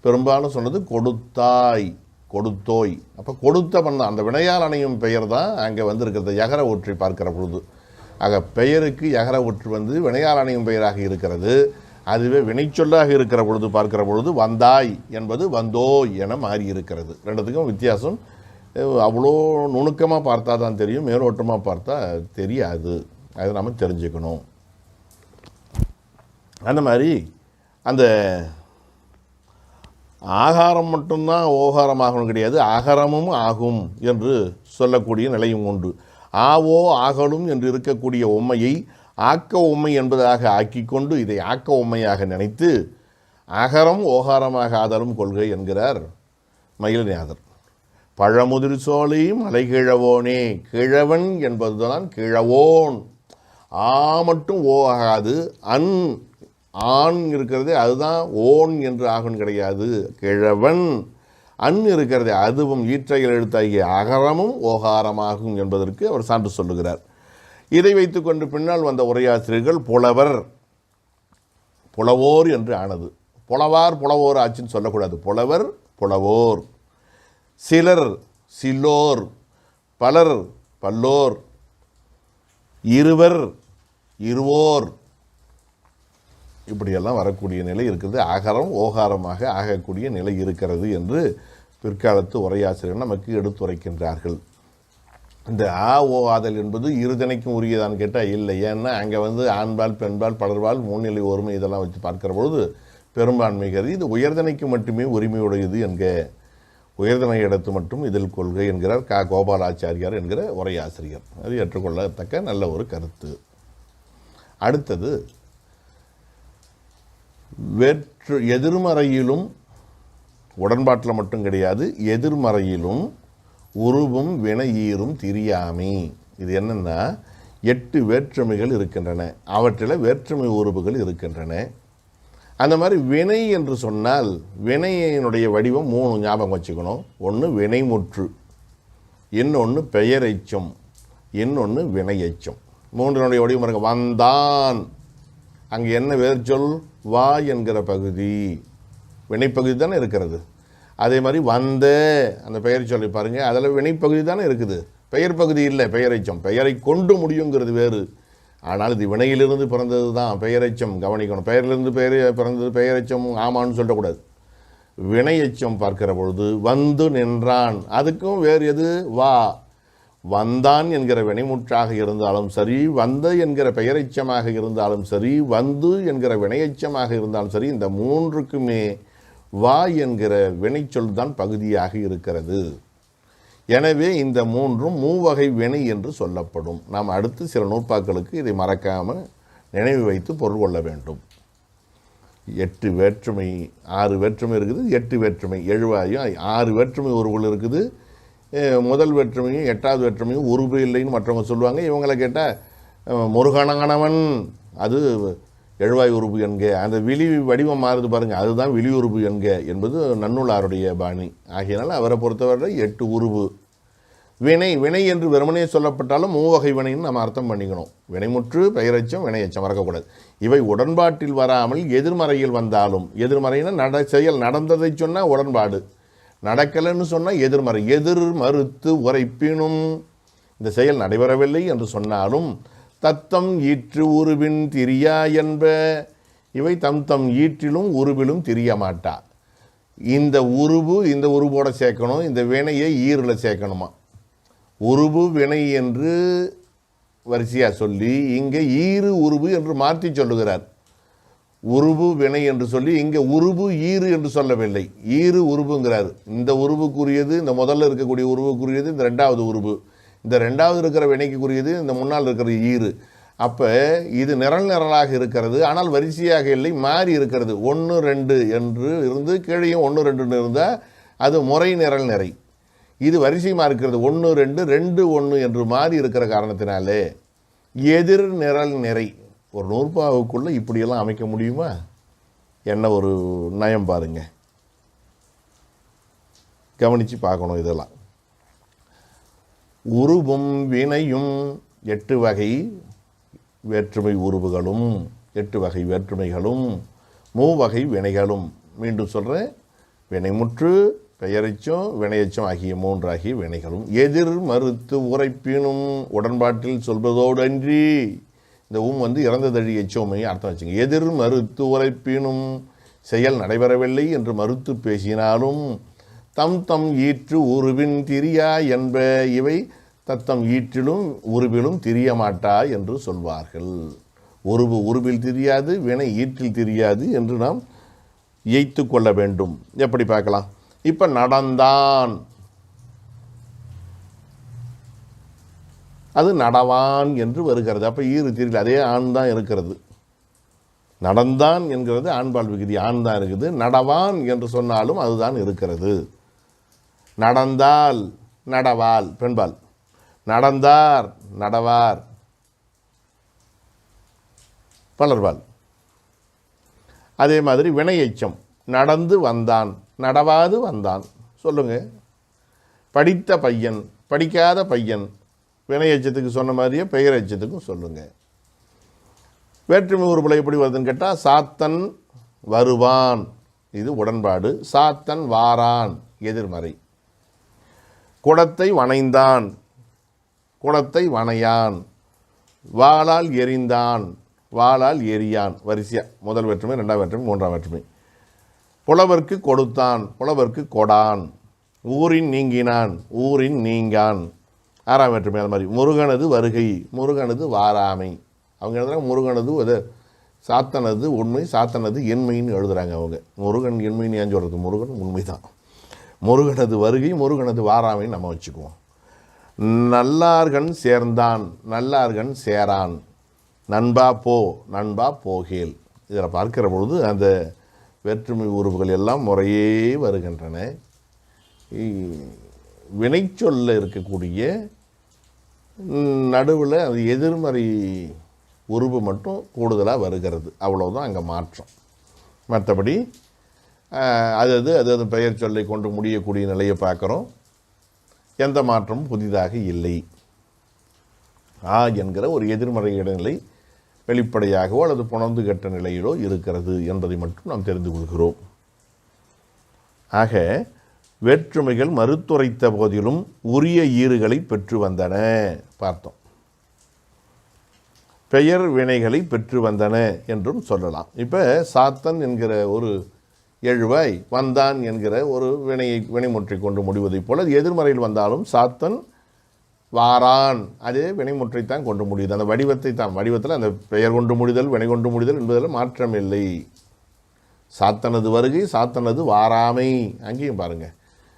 பெரும்பாலும் சொன்னது கொடுத்தாய் கொடுத்தோய். அப்போ கொடுத்தவன் தான், அந்த வினையால் அணையும் பெயர் தான் அங்கே இருக்கிறது யகர ஒற்றை பார்க்கிற பொழுது. ஆக பெயருக்கு யகர ஒற்று வினையால் அணையும் பெயராக இருக்கிறது. அதுவே வினைச்சொல்லாக இருக்கிற பொழுது பார்க்கிற பொழுது வந்தாய் என்பது வந்தோய் என மாறி இருக்கிறது. ரெண்டுத்துக்கும் வித்தியாசம் அவ்வளோ நுணுக்கமாக பார்த்தா தான் தெரியும், மேலோட்டமாக பார்த்தா தெரியாது. அதை நம்ம தெரிஞ்சுக்கணும். அந்த மாதிரி அந்த ஆகாரம் மட்டும்தான் ஓகாரமாகணும் கிடையாது, ஆகாரமும் ஆகும் என்று சொல்லக்கூடிய நிலையும் உண்டு. ஆவோ ஆகலும் என்று இருக்கக்கூடிய உம்மையை ஆக்க உம்மை என்பதாக ஆக்கி கொண்டு இதை ஆக்க உம்மையாக நினைத்து அகரம் ஓகாரமாக ஆதலும் கொள்கை என்கிறார் மயில்நாதர். பழமுதிர் சோலை மலை கிழவோனே, கிழவன் என்பதுதான் கிழவோன். ஆ மட்டும் ஓ ஆகாது, அன் ஆண் இருக்கிறது அதுதான் ஓன் என்று ஆகும் கிடையாது. கிழவன் அன் இருக்கிறது அதுவும் ஈற்றையில் எழுத்தாகிய அகரமும் ஓகாரமாகும் என்பதற்கு அவர் சான்று சொல்லுகிறார். இதை வைத்துக்கொண்டு பின்னால் வந்த உரையாசிரியர்கள் புலவோர் என்று ஆனது. புலவோர் ஆச்சுன்னு சொல்லக்கூடாது. புலவர் புலவோர், சிலர் சில்லோர், பலர் பல்லோர், இருவர் இருவோர், இப்படியெல்லாம் வரக்கூடிய நிலை இருக்கிறது. அகரம் ஓகாரமாக ஆகக்கூடிய நிலை இருக்கிறது என்று பிற்காலத்து உரையாசிரியர்கள் நமக்கு எடுத்துரைக்கின்றார்கள். இந்த ஆ ஓ ஆதல் என்பது இருதனைக்கும் உரியதான்னு கேட்டால் இல்லை. ஏன்னா அங்கே ஆண்பால் பெண்பால் பலர்பால் முன்னிலை ஒருமை இதெல்லாம் வச்சு பார்க்கிற பொழுது பெரும்பான்மை கருதி இது உயர்தனைக்கு மட்டுமே உரிமையுடையது என்க உயர்தனை இடத்து மட்டும் இதில் கொள்கை என்கிறார் கோபாலாச்சாரியார் என்கிற உரையாசிரியர். அது ஏற்றுக்கொள்ளத்தக்க நல்ல ஒரு கருத்து. அடுத்தது எதிர்மறையிலும் உடன்பாட்டில் மட்டும் கிடையாது, எதிர்மறையிலும் உருவும் வினையீரும் திரியாமை. இது என்னன்னா 8 வேற்றுமைகள் இருக்கின்றன, அவற்றில் வேற்றுமை உருவுகள் இருக்கின்றன. அந்த மாதிரி வினை என்று சொன்னால் வினையினுடைய வடிவம் 3 ஞாபகம் வச்சுக்கணும். ஒன்று வினைமுற்று, இன்னொன்று பெயரெச்சம், இன்னொன்று வினையெச்சம். 3னுடைய வடிவம் இருக்க. வந்தான், அங்கே என்ன வேறு சொல்? வா என்கிற பகுதி வினைப்பகுதி தானே இருக்கிறது. அதே மாதிரி வந்த அந்த பெயர் சொல்லி பாருங்கள், அதில் வினைப்பகுதி தானே இருக்குது, பெயர் பகுதி இல்லை. பெயரெச்சம் பெயரை கொண்டு முடியுங்கிறது வேறு. ஆனால் இது வினையிலிருந்து பிறந்தது தான் பெயரெச்சம். கவனிக்கணும், பெயரிலிருந்து பிறந்தது பெயரெச்சம் ஆமான்னு சொல்லக்கூடாது. வினையெச்சம் பார்க்கிற பொழுது வந்து நின்றான், அதுக்கும் வேறு எது? வா. வந்தான் என்கிற வினைமுற்றாக இருந்தாலும் சரி, வந்த என்கிற பெயரெச்சமாக இருந்தாலும் சரி, வந்து என்கிற வினையெச்சமாக இருந்தாலும் சரி, இந்த 3க்குமே வா என்கிற வினைச்சொல் தான் பகுதியாக இருக்கிறது. எனவே இந்த 3ம் மூவகை வினை என்று சொல்லப்படும். நாம் அடுத்து சில நூற்பாக்களுக்கு இதை மறக்காமல் நினைவு வைத்து பொருள் கொள்ள வேண்டும். 8 வேற்றுமை 6 வேற்றுமை இருக்குது, 8 வேற்றுமை 7 6 வேற்றுமை உருவுகள் இருக்குது. முதல் வேற்றுமையும் 8வது வேற்றுமையும் உருவு இல்லைன்னு மற்றவங்க சொல்லுவாங்க. இவங்களை கேட்டால் முருகனகணவன் அது எழுவாய் உருவு என்க, அந்த விழி வடிவம் மாறுது பாருங்கள், அதுதான் விழி உருவு என்க என்பது நன்னூலாருடைய பாணி. ஆகையினால் அவரை பொறுத்தவரை 8 உருவு. வினை என்று வெறுமனே சொல்லப்பட்டாலும் மூவகை வினைன்னு நம்ம அர்த்தம் பண்ணிக்கணும். வினைமுற்று, பெயரெச்சம், வினையெச்சம் மறக்கக்கூடாது. இவை உடன்பாட்டில் வராமல் எதிர்மறையில் வந்தாலும், எதிர்மறைன்னா செயல் நடந்ததை சொன்னால் உடன்பாடு, நடக்கலைன்னு சொன்னால் எதிர்மறை. எதிர் மறுத்து உரைப்பினும், இந்த செயல் நடைபெறவில்லை என்று சொன்னாலும் தத்தம் ஈற்று உருவின் திரியா என்ப, இவை தம் ஈற்றிலும் உருவிலும் திரிய மாட்டா. இந்த உருவோட சேர்க்கணும், இந்த வினையை ஈரில் சேர்க்கணுமா. உருவு வினை என்று வரிசையாக சொல்லி இங்கே ஈறு உருவு என்று மாற்றி சொல்லுகிறார். உருவு வினை என்று சொல்லி இங்கே உருவு ஈறு என்று சொல்லவில்லை, ஈறு உருவுங்கிறார். இந்த உருவுக்குரியது இந்த முதல்ல இருக்கக்கூடிய உருவுக்குரியது இந்த 2வது உருவு, இந்த 2வது இருக்கிற வினைக்குரியது இந்த முன்னால் இருக்கிற ஈறு. அப்போ இது நிரலாக இருக்கிறது, ஆனால் வரிசையாக இல்லை, மாறி இருக்கிறது. 1 2 என்று இருந்து கீழையும் 1 2 இருந்தால் அது முறை நிறை. இது வரிசைமாக இருக்கிறது 1 2 2 1 என்று மாறி இருக்கிற காரணத்தினாலே எதிர் நிறை. ஒரு நூற்பாவுக்குள்ளே இப்படியெல்லாம் அமைக்க முடியுமா? என்ன ஒரு நயம் பாருங்க, கவனித்து பார்க்கணும். இதெல்லாம் உருவும் வினையும் 8 வகை வேற்றுமை உருவுகளும் 8 வகை வேற்றுமைகளும் மூவகை வினைகளும். மீண்டும் சொல்கிறேன், வினைமுற்று, பெயரெச்சம், வினையெச்சம் ஆகிய 3 ஆகிய வினைகளும். எதிர் மறுத்து உரைப்பினும், உடன்பாட்டில் சொல்வதோடு அன்றி, இந்த இறந்ததழி எச்சோமையை அர்த்தம் வச்சுங்க. எதிர் மறுத்து உரைப்பினும், செயல் நடைபெறவில்லை என்று மறுத்து பேசினாலும் தம் ஈற்று உருவின் திரியா என்ப, இவை தத்தம் ஈற்றிலும் உருவிலும் திரிய மாட்டா என்று சொல்வார்கள். உருவில் தெரியாது, வினை ஈற்றில் தெரியாது என்று நாம் இயைத்து கொள்ள வேண்டும். எப்படி பார்க்கலாம்? இப்போ நடந்தான், அது நடவான் என்று வருகிறது. அப்போ ஈறு தெரியல, அதே ஆண் தான் இருக்கிறது. நடந்தான் என்கிறது ஆண்பால் விகுதி, ஆண் தான் இருக்குது. நடவான் என்று சொன்னாலும் அதுதான் இருக்கிறது. நடந்தால் நடவால் பெண்பால், நடந்தார் நடவார் பலர்பால். அதே மாதிரி வினையெச்சம், நடந்து வந்தான், நடவாது வந்தான் சொல்லுங்கள். படித்த பையன், படிக்காத பையன், வினை எச்சத்துக்கு சொன்ன மாதிரியே பெயர் எச்சத்துக்கும் சொல்லுங்கள். வேற்றுமை உருபலை எப்படி வருதுன்னு கேட்டால் சாத்தன் வருவான், இது உடன்பாடு. சாத்தன் வாரான், எதிர்மறை. குடத்தை வனைந்தான், குடத்தை வனையான். வாளால் எரிந்தான், வாளால் எரியான். வரிசையாக முதல் வேற்றுமை, ரெண்டாம் வேற்றுமை, மூன்றாம் வேற்றுமை. புலவர்க்கு கொடுத்தான், புலவர்க்கு கொடான். ஊரின் நீங்கினான், ஊரின் நீங்கான். ஆறாம் வேற்றுமை அது மாதிரி. முருகனது வருகை, முருகனது வாராமை. அவங்க எழுதுறாங்க முருகனது அது சாத்தனது உண்மை, சாத்தனது எண்மைன்னு எழுதுகிறாங்க அவங்க. முருகன் எண்மைன்னு ஏன் சொல்கிறது? முருகன் உண்மை தான். முருகனது வருகை, முருகனது வாராமைன்னு நம்ம வச்சுக்குவோம். நல்லார்கன் சேர்ந்தான், நல்லார்கன் சேரான். நண்பா போ, நண்பா போகேல். இதில் பார்க்கிற பொழுது அந்த வேற்றுமை உருவுகள் எல்லாம் முறையே வருகின்றன. வினைச்சொல்ல இருக்கக்கூடிய நடுவில் அது எதிர்மறை உருவு மட்டும் கூடுதலாக வருகிறது, அவ்வளவுதான் அங்கே மாற்றம். மற்றபடி அது பெயர் சொல்லை கொண்டு முடியக்கூடிய நிலையை பார்க்குறோம். எந்த மாற்றமும் புதிதாக இல்லை. என்கிற ஒரு எதிர்மறை இடைநிலை வெளிப்படையாகவோ அல்லது புணர்ந்து கட்ட நிலையிலோ இருக்கிறது என்பதை மட்டும் நாம் தெரிந்து கொள்கிறோம். ஆக வேற்றுமைகள் மறுத்துரைத்த போதிலும் உரிய ஈறுகளை பெற்று வந்தன பார்த்தோம். பெயர் வினைகளை பெற்று வந்தன என்றும் சொல்லலாம். இப்போ சாத்தன் என்கிற ஒரு எழுவாய் வந்தான் என்கிற ஒரு வினைமுற்றை கொண்டு முடிவதைப் போல எதிர்மறையில் வந்தாலும் சாத்தன் வாரான் அதே வினைமுற்றைத்தான் கொண்டு முடியுது. அந்த வடிவத்தை தான், வடிவத்தில் அந்த பெயர் கொண்டு முடிதல் வினை கொண்டு முடிதல் என்பதில் மாற்றமில்லை. சாத்தனது வருகை, சாத்தனது வாராமை, அங்கேயும் பாருங்கள்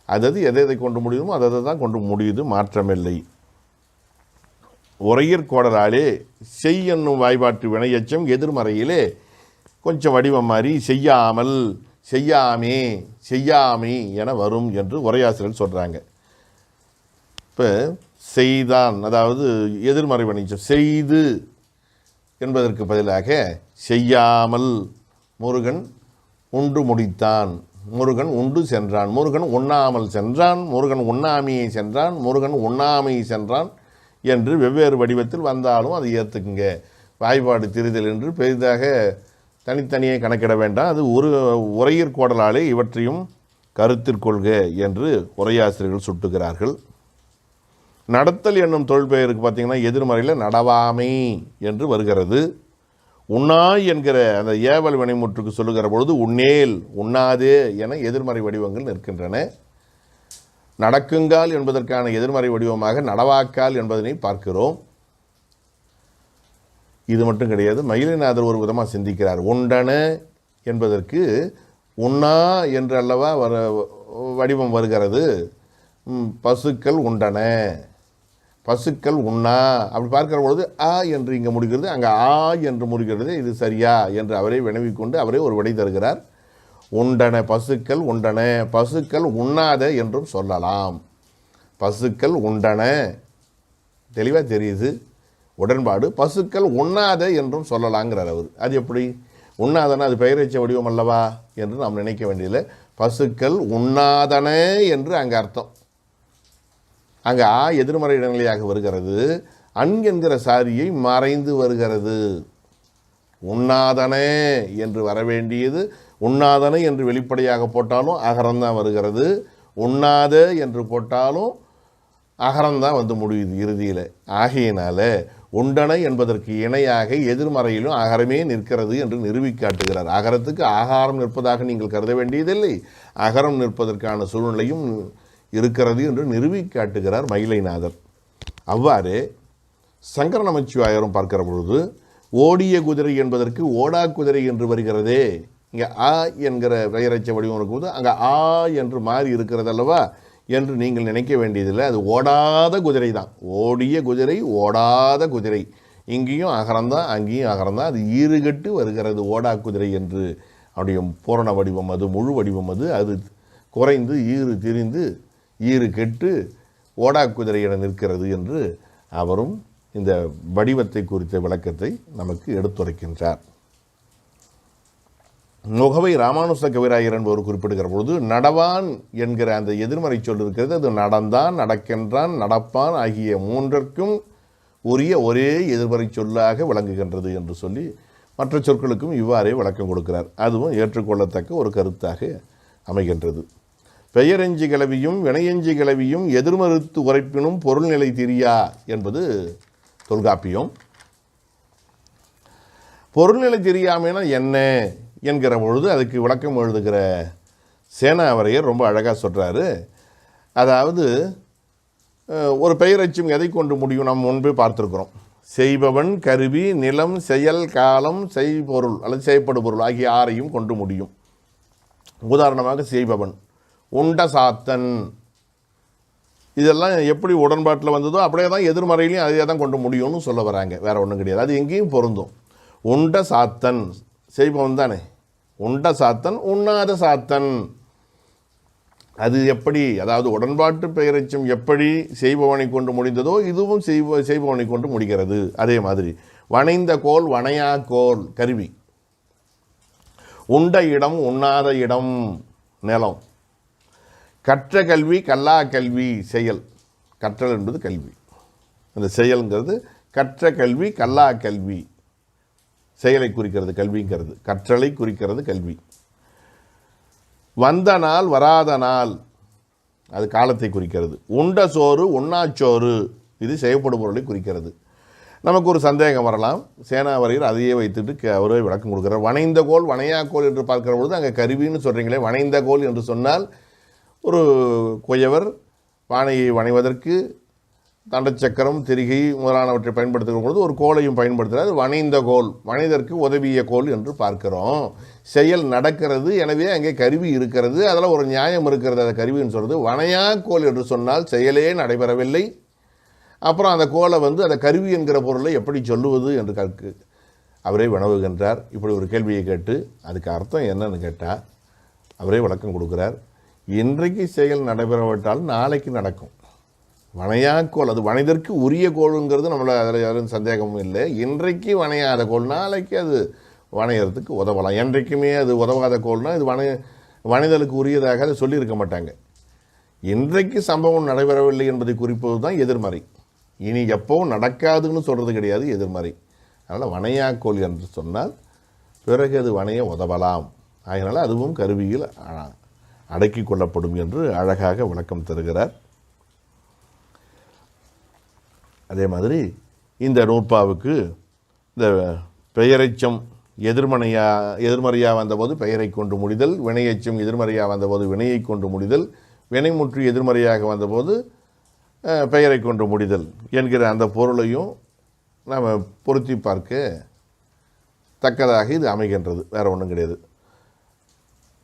அதது எதை கொண்டு முடியுமோ அதை தான் கொண்டு முடியுது, மாற்றமில்லை. உரையிற்கோடலாலே செய் என்னும் வாய்பாட்டு வினையச்சம் எதிர்மறையிலே கொஞ்சம் வடிவம் மாறி செய்யாமல், செய்யாமே, செய்யாமை என வரும் என்று உரையாசிரியர் சொல்கிறாங்க. இப்போ செய்தான், அதாவது எதிர்மறை வினைச்சம் செய்து என்பதற்கு பதிலாக செய்யாமல். முருகன் உண்டு முடித்தான், முருகன் உண்டு சென்றான், முருகன் உண்ணாமல் சென்றான், முருகன் உண்ணாமையை சென்றான், முருகன் உண்ணாமையை சென்றான் என்று வெவ்வேறு வடிவத்தில் வந்தாலும் அதை ஏற்றுக்குங்க. வாய்பாடு திரிதல் என்று பெரிதாக தனித்தனியே கணக்கிட வேண்டாம். அது ஒரு உரையிற்கோடலாலே இவற்றையும் கருத்திற்கொள்க என்று உரையாசிரியர்கள் சுட்டுகிறார்கள். நடத்தல் என்னும் தொழிற்பெயருக்கு பார்த்திங்கன்னா எதிர்மறையில் நடவாமை என்று வருகிறது. உண்ணாய் என்கிற அந்த ஏவல் வினைமுற்றுக்கு சொல்லுகிற பொழுது உண்ணேல், உண்ணாதே என எதிர்மறை வடிவங்கள் நிற்கின்றன. நடக்குங்கால் என்பதற்கான எதிர்மறை வடிவமாக நடவாக்கால் என்பதனை பார்க்கிறோம். இது மட்டும் கிடையாது, மயிலைநாதர் ஒரு விதமாக சிந்திக்கிறார். உண்டன என்பதற்கு உண்ணா என்று அல்லவா வடிவம் வருகிறது. பசுக்கள் உண்டன, பசுக்கள் உண்ணா அப்படி பார்க்கிற பொழுது என்று இங்கே முடிகிறது, அங்கே என்று முடிகிறது. இது சரியா என்று அவரே வினவிக்கொண்டு அவரே ஒரு விடை தருகிறார். உண்டன பசுக்கள் உண்டன, பசுக்கள் உண்ணாத என்றும் சொல்லலாம். பசுக்கள் உண்டன தெளிவாக தெரியுது, உடன்பாடு. பசுக்கள் உண்ணாத என்றும் சொல்லலாங்கிறார் அவர். அது எப்படி? உண்ணாதன அது பெயரெச்ச வடிவம் அல்லவா என்று நாம் நினைக்க வேண்டியதில்லை. பசுக்கள் உண்ணாதன என்று அங்கே அர்த்தம். அங்கே எதிர்மறை இடைநிலையாக வருகிறது. என்கிற சாரியை மறைந்து வருகிறது. உண்ணாதன என்று வரவேண்டியது உண்ணாதன என்று வெளிப்படையாக போட்டாலும் அகரம்தான் வருகிறது. உண்ணாத என்று போட்டாலும் அகரம்தான் வந்து முடியுது இறுதியில். ஆகையினால உண்டன என்பதற்கு இணையாக எதிர்மறையிலும் அகரமே நிற்கிறது என்று நிரூபிக்காட்டுகிறார். அகரத்துக்கு ஆகாரம் நிற்பதாக நீங்கள் கருத வேண்டியதில்லை, அகரம் நிற்பதற்கான சூழ்நிலையும் இருக்கிறது என்று நிரூபிக்காட்டுகிறார் மயிலைநாதர். அவ்வாறு சங்கர நமச்சிவாயரும் பார்க்கிற பொழுது ஓடிய குதிரை என்பதற்கு ஓடா குதிரை என்று வருகிறதே. இங்கே என்கிற பெயரச்ச வடிவம் இருக்கும்போது அங்கே என்று மாறி இருக்கிறது அல்லவா என்று நீங்கள் நினைக்க வேண்டியதில்லை. அது ஓடாத குதிரை தான். ஓடிய குதிரை, ஓடாத குதிரை. இங்கேயும் அகரம்தான், அங்கேயும் அகரம்தான். அது ஈறுகட்டு வருகிறது ஓடா குதிரை என்று. அவருடைய பூரண வடிவம் அது, முழு வடிவம் அது. அது குறைந்து ஈறு திரிந்து ஈறு கெட்டு ஓடா குதிரையிட நிற்கிறது என்று அவரும் இந்த வடிவத்தை குறித்த விளக்கத்தை நமக்கு எடுத்துரைக்கின்றார். முகவை ராமானுச கவிராயர் என்பவர் குறிப்பிடுகிற பொழுது நடவான் என்கிற அந்த எதிர்மறை சொல் இருக்கிறது. அது நடந்தான், நடக்கின்றான், நடப்பான் ஆகிய மூன்றிற்கும் உரிய ஒரே எதிர்மறை சொல்லாக விளங்குகின்றது என்று சொல்லி மற்ற சொற்களுக்கும் இவ்வாறே விளக்கம் கொடுக்கிறார். அதுவும் ஏற்றுக்கொள்ளத்தக்க ஒரு கருத்தாக அமைகின்றது. பெயரெஞ்சி கிளவியும் வினையஞ்சி கிளவியும் எதிர்மறுத்து உரைப்பினும் பொருள்நிலை திரியா என்பது தொல்காப்பியம். பொருள்நிலை தெரியாமைனா என்ன என்கிற பொழுது அதுக்கு விளக்கம் எழுதுகிற சேனாவரையர் ரொம்ப அழகாக சொல்கிறாரு. அதாவது ஒரு பெயரச்சும் எதை கொண்டு முடியும்? நாம் முன்பே பார்த்துருக்குறோம். செய்பவன், கருவி, நிலம், செயல், காலம், செய்பொருள் அல்லது செய்யப்படும் பொருள் ஆகிய ஆறையும் கொண்டு முடியும். உதாரணமாக செய்பவன், உண்ட சாத்தன், இதெல்லாம் எப்படி உடன்பாட்டில் வந்ததோ அப்படியே தான் எதிர்மறையிலையும் அதே தான் கொண்டு முடியும்னு சொல்ல வராங்க. வேறு ஒன்றும் கிடையாது. அது எங்கேயும் பொருந்தும். உண்ட சாத்தன் செய்பவன் தானே. உண்ட சாத்தன், உண்ணாத சாத்தன், அது எப்படி? அதாவது உடன்பாட்டு பெயரச்சம் எப்படி செய்பவனை கொண்டு முடிந்ததோ இதுவும் செய்பவனை கொண்டு முடிகிறது. அதே மாதிரி வணைந்த கோல், வணையா கோல் கருவி, உண்ட இடம், உண்ணாத இடம் நிலம், கற்ற கல்வி, கல்லா கல்வி செயல். கற்றல் என்பது கல்வி, அந்த செயல்ங்கிறது கற்ற கல்வி, கல்லா கல்வி செயலை குறிக்கிறது. கல்விங்கிறது கற்றலை குறிக்கிறது கல்வி. வந்த நாள், வராத நாள் அது காலத்தை குறிக்கிறது. உண்ட சோறு, உண்ணாச்சோறு இது செய்யப்படும் பொருளை குறிக்கிறது. நமக்கு ஒரு சந்தேகம் வரலாம். சேனாவரையர் அதையே வைத்துட்டு அவரே விளக்கம் கொடுக்குறார். வணைந்த கோல், வணையாக்கோல் என்று பார்க்கிற பொழுது அங்கே கருவின்னு சொல்கிறீங்களே, வணைந்த கோல் என்று சொன்னால் ஒரு குயவர் பானையை வணைவதற்கு தண்டச்சக்கரம், திரிகை முதலானவற்றை பயன்படுத்துகிற பொழுது ஒரு கோலையும் பயன்படுத்துகிறார். வணைந்த கோல், வணைதற்கு உதவிய கோல் என்று பார்க்கிறோம். செயல் நடக்கிறது, எனவே அங்கே கருவி இருக்கிறது, அதில் ஒரு நியாயம் இருக்கிறது. அந்த கருவின்னு சொல்கிறது. வணையா கோல் என்று சொன்னால் செயலே நடைபெறவில்லை, அப்புறம் அந்த கோலை அந்த கருவி என்கிற பொருளை எப்படி சொல்லுவது என்று அவரே வினவுகின்றார். இப்படி ஒரு கேள்வியை கேட்டு அதுக்கு அர்த்தம் என்னன்னு கேட்டால் அவரே விளக்கம் கொடுக்குறார். இன்றைக்கு செயல் நடைபெறவிட்டால் நாளைக்கு நடக்கும். வணையாக்கோள் அது வணைதற்கு உரிய கோளுங்கிறது நம்மளை அதில் யாரும் சந்தேகமும் இல்லை. இன்றைக்கு வணையாத கோள் நாளைக்கு அது வணையறதுக்கு உதவலாம். என்றைக்குமே அது உதவாத கோள்னால் இது வணைதலுக்கு உரியதாக அதை சொல்லியிருக்க மாட்டாங்க. இன்றைக்கு சம்பவம் நடைபெறவில்லை என்பதை குறிப்பது தான் எதிர்மறை. இனி எப்போவும் நடக்காதுன்னு சொல்கிறது கிடையாது எதிர்மறை. அதனால் வணையாக்கோள் என்று சொன்னால் பிறகு அது வணைய உதவலாம். அதனால் அதுவும் கருவியில் அடக்கி கொள்ளப்படும் என்று அழகாக விளக்கம் தருகிறார். அதே மாதிரி இந்த நூற்பாவுக்கு இந்த பெயரெச்சம் எதிர்மறையாக வந்தபோது பெயரை கொண்டு முடிதல், வினையெச்சம் எதிர்மறையாக வந்தபோது வினையை கொண்டு முடிதல், வினைமுற்று எதிர்மறையாக வந்தபோது பெயரை கொண்டு முடிதல் என்கிற அந்த பொருளையும் நாம் பொருத்தி பார்க்க தக்கதாக இது அமைகின்றது. வேறு ஒன்றும் கிடையாது.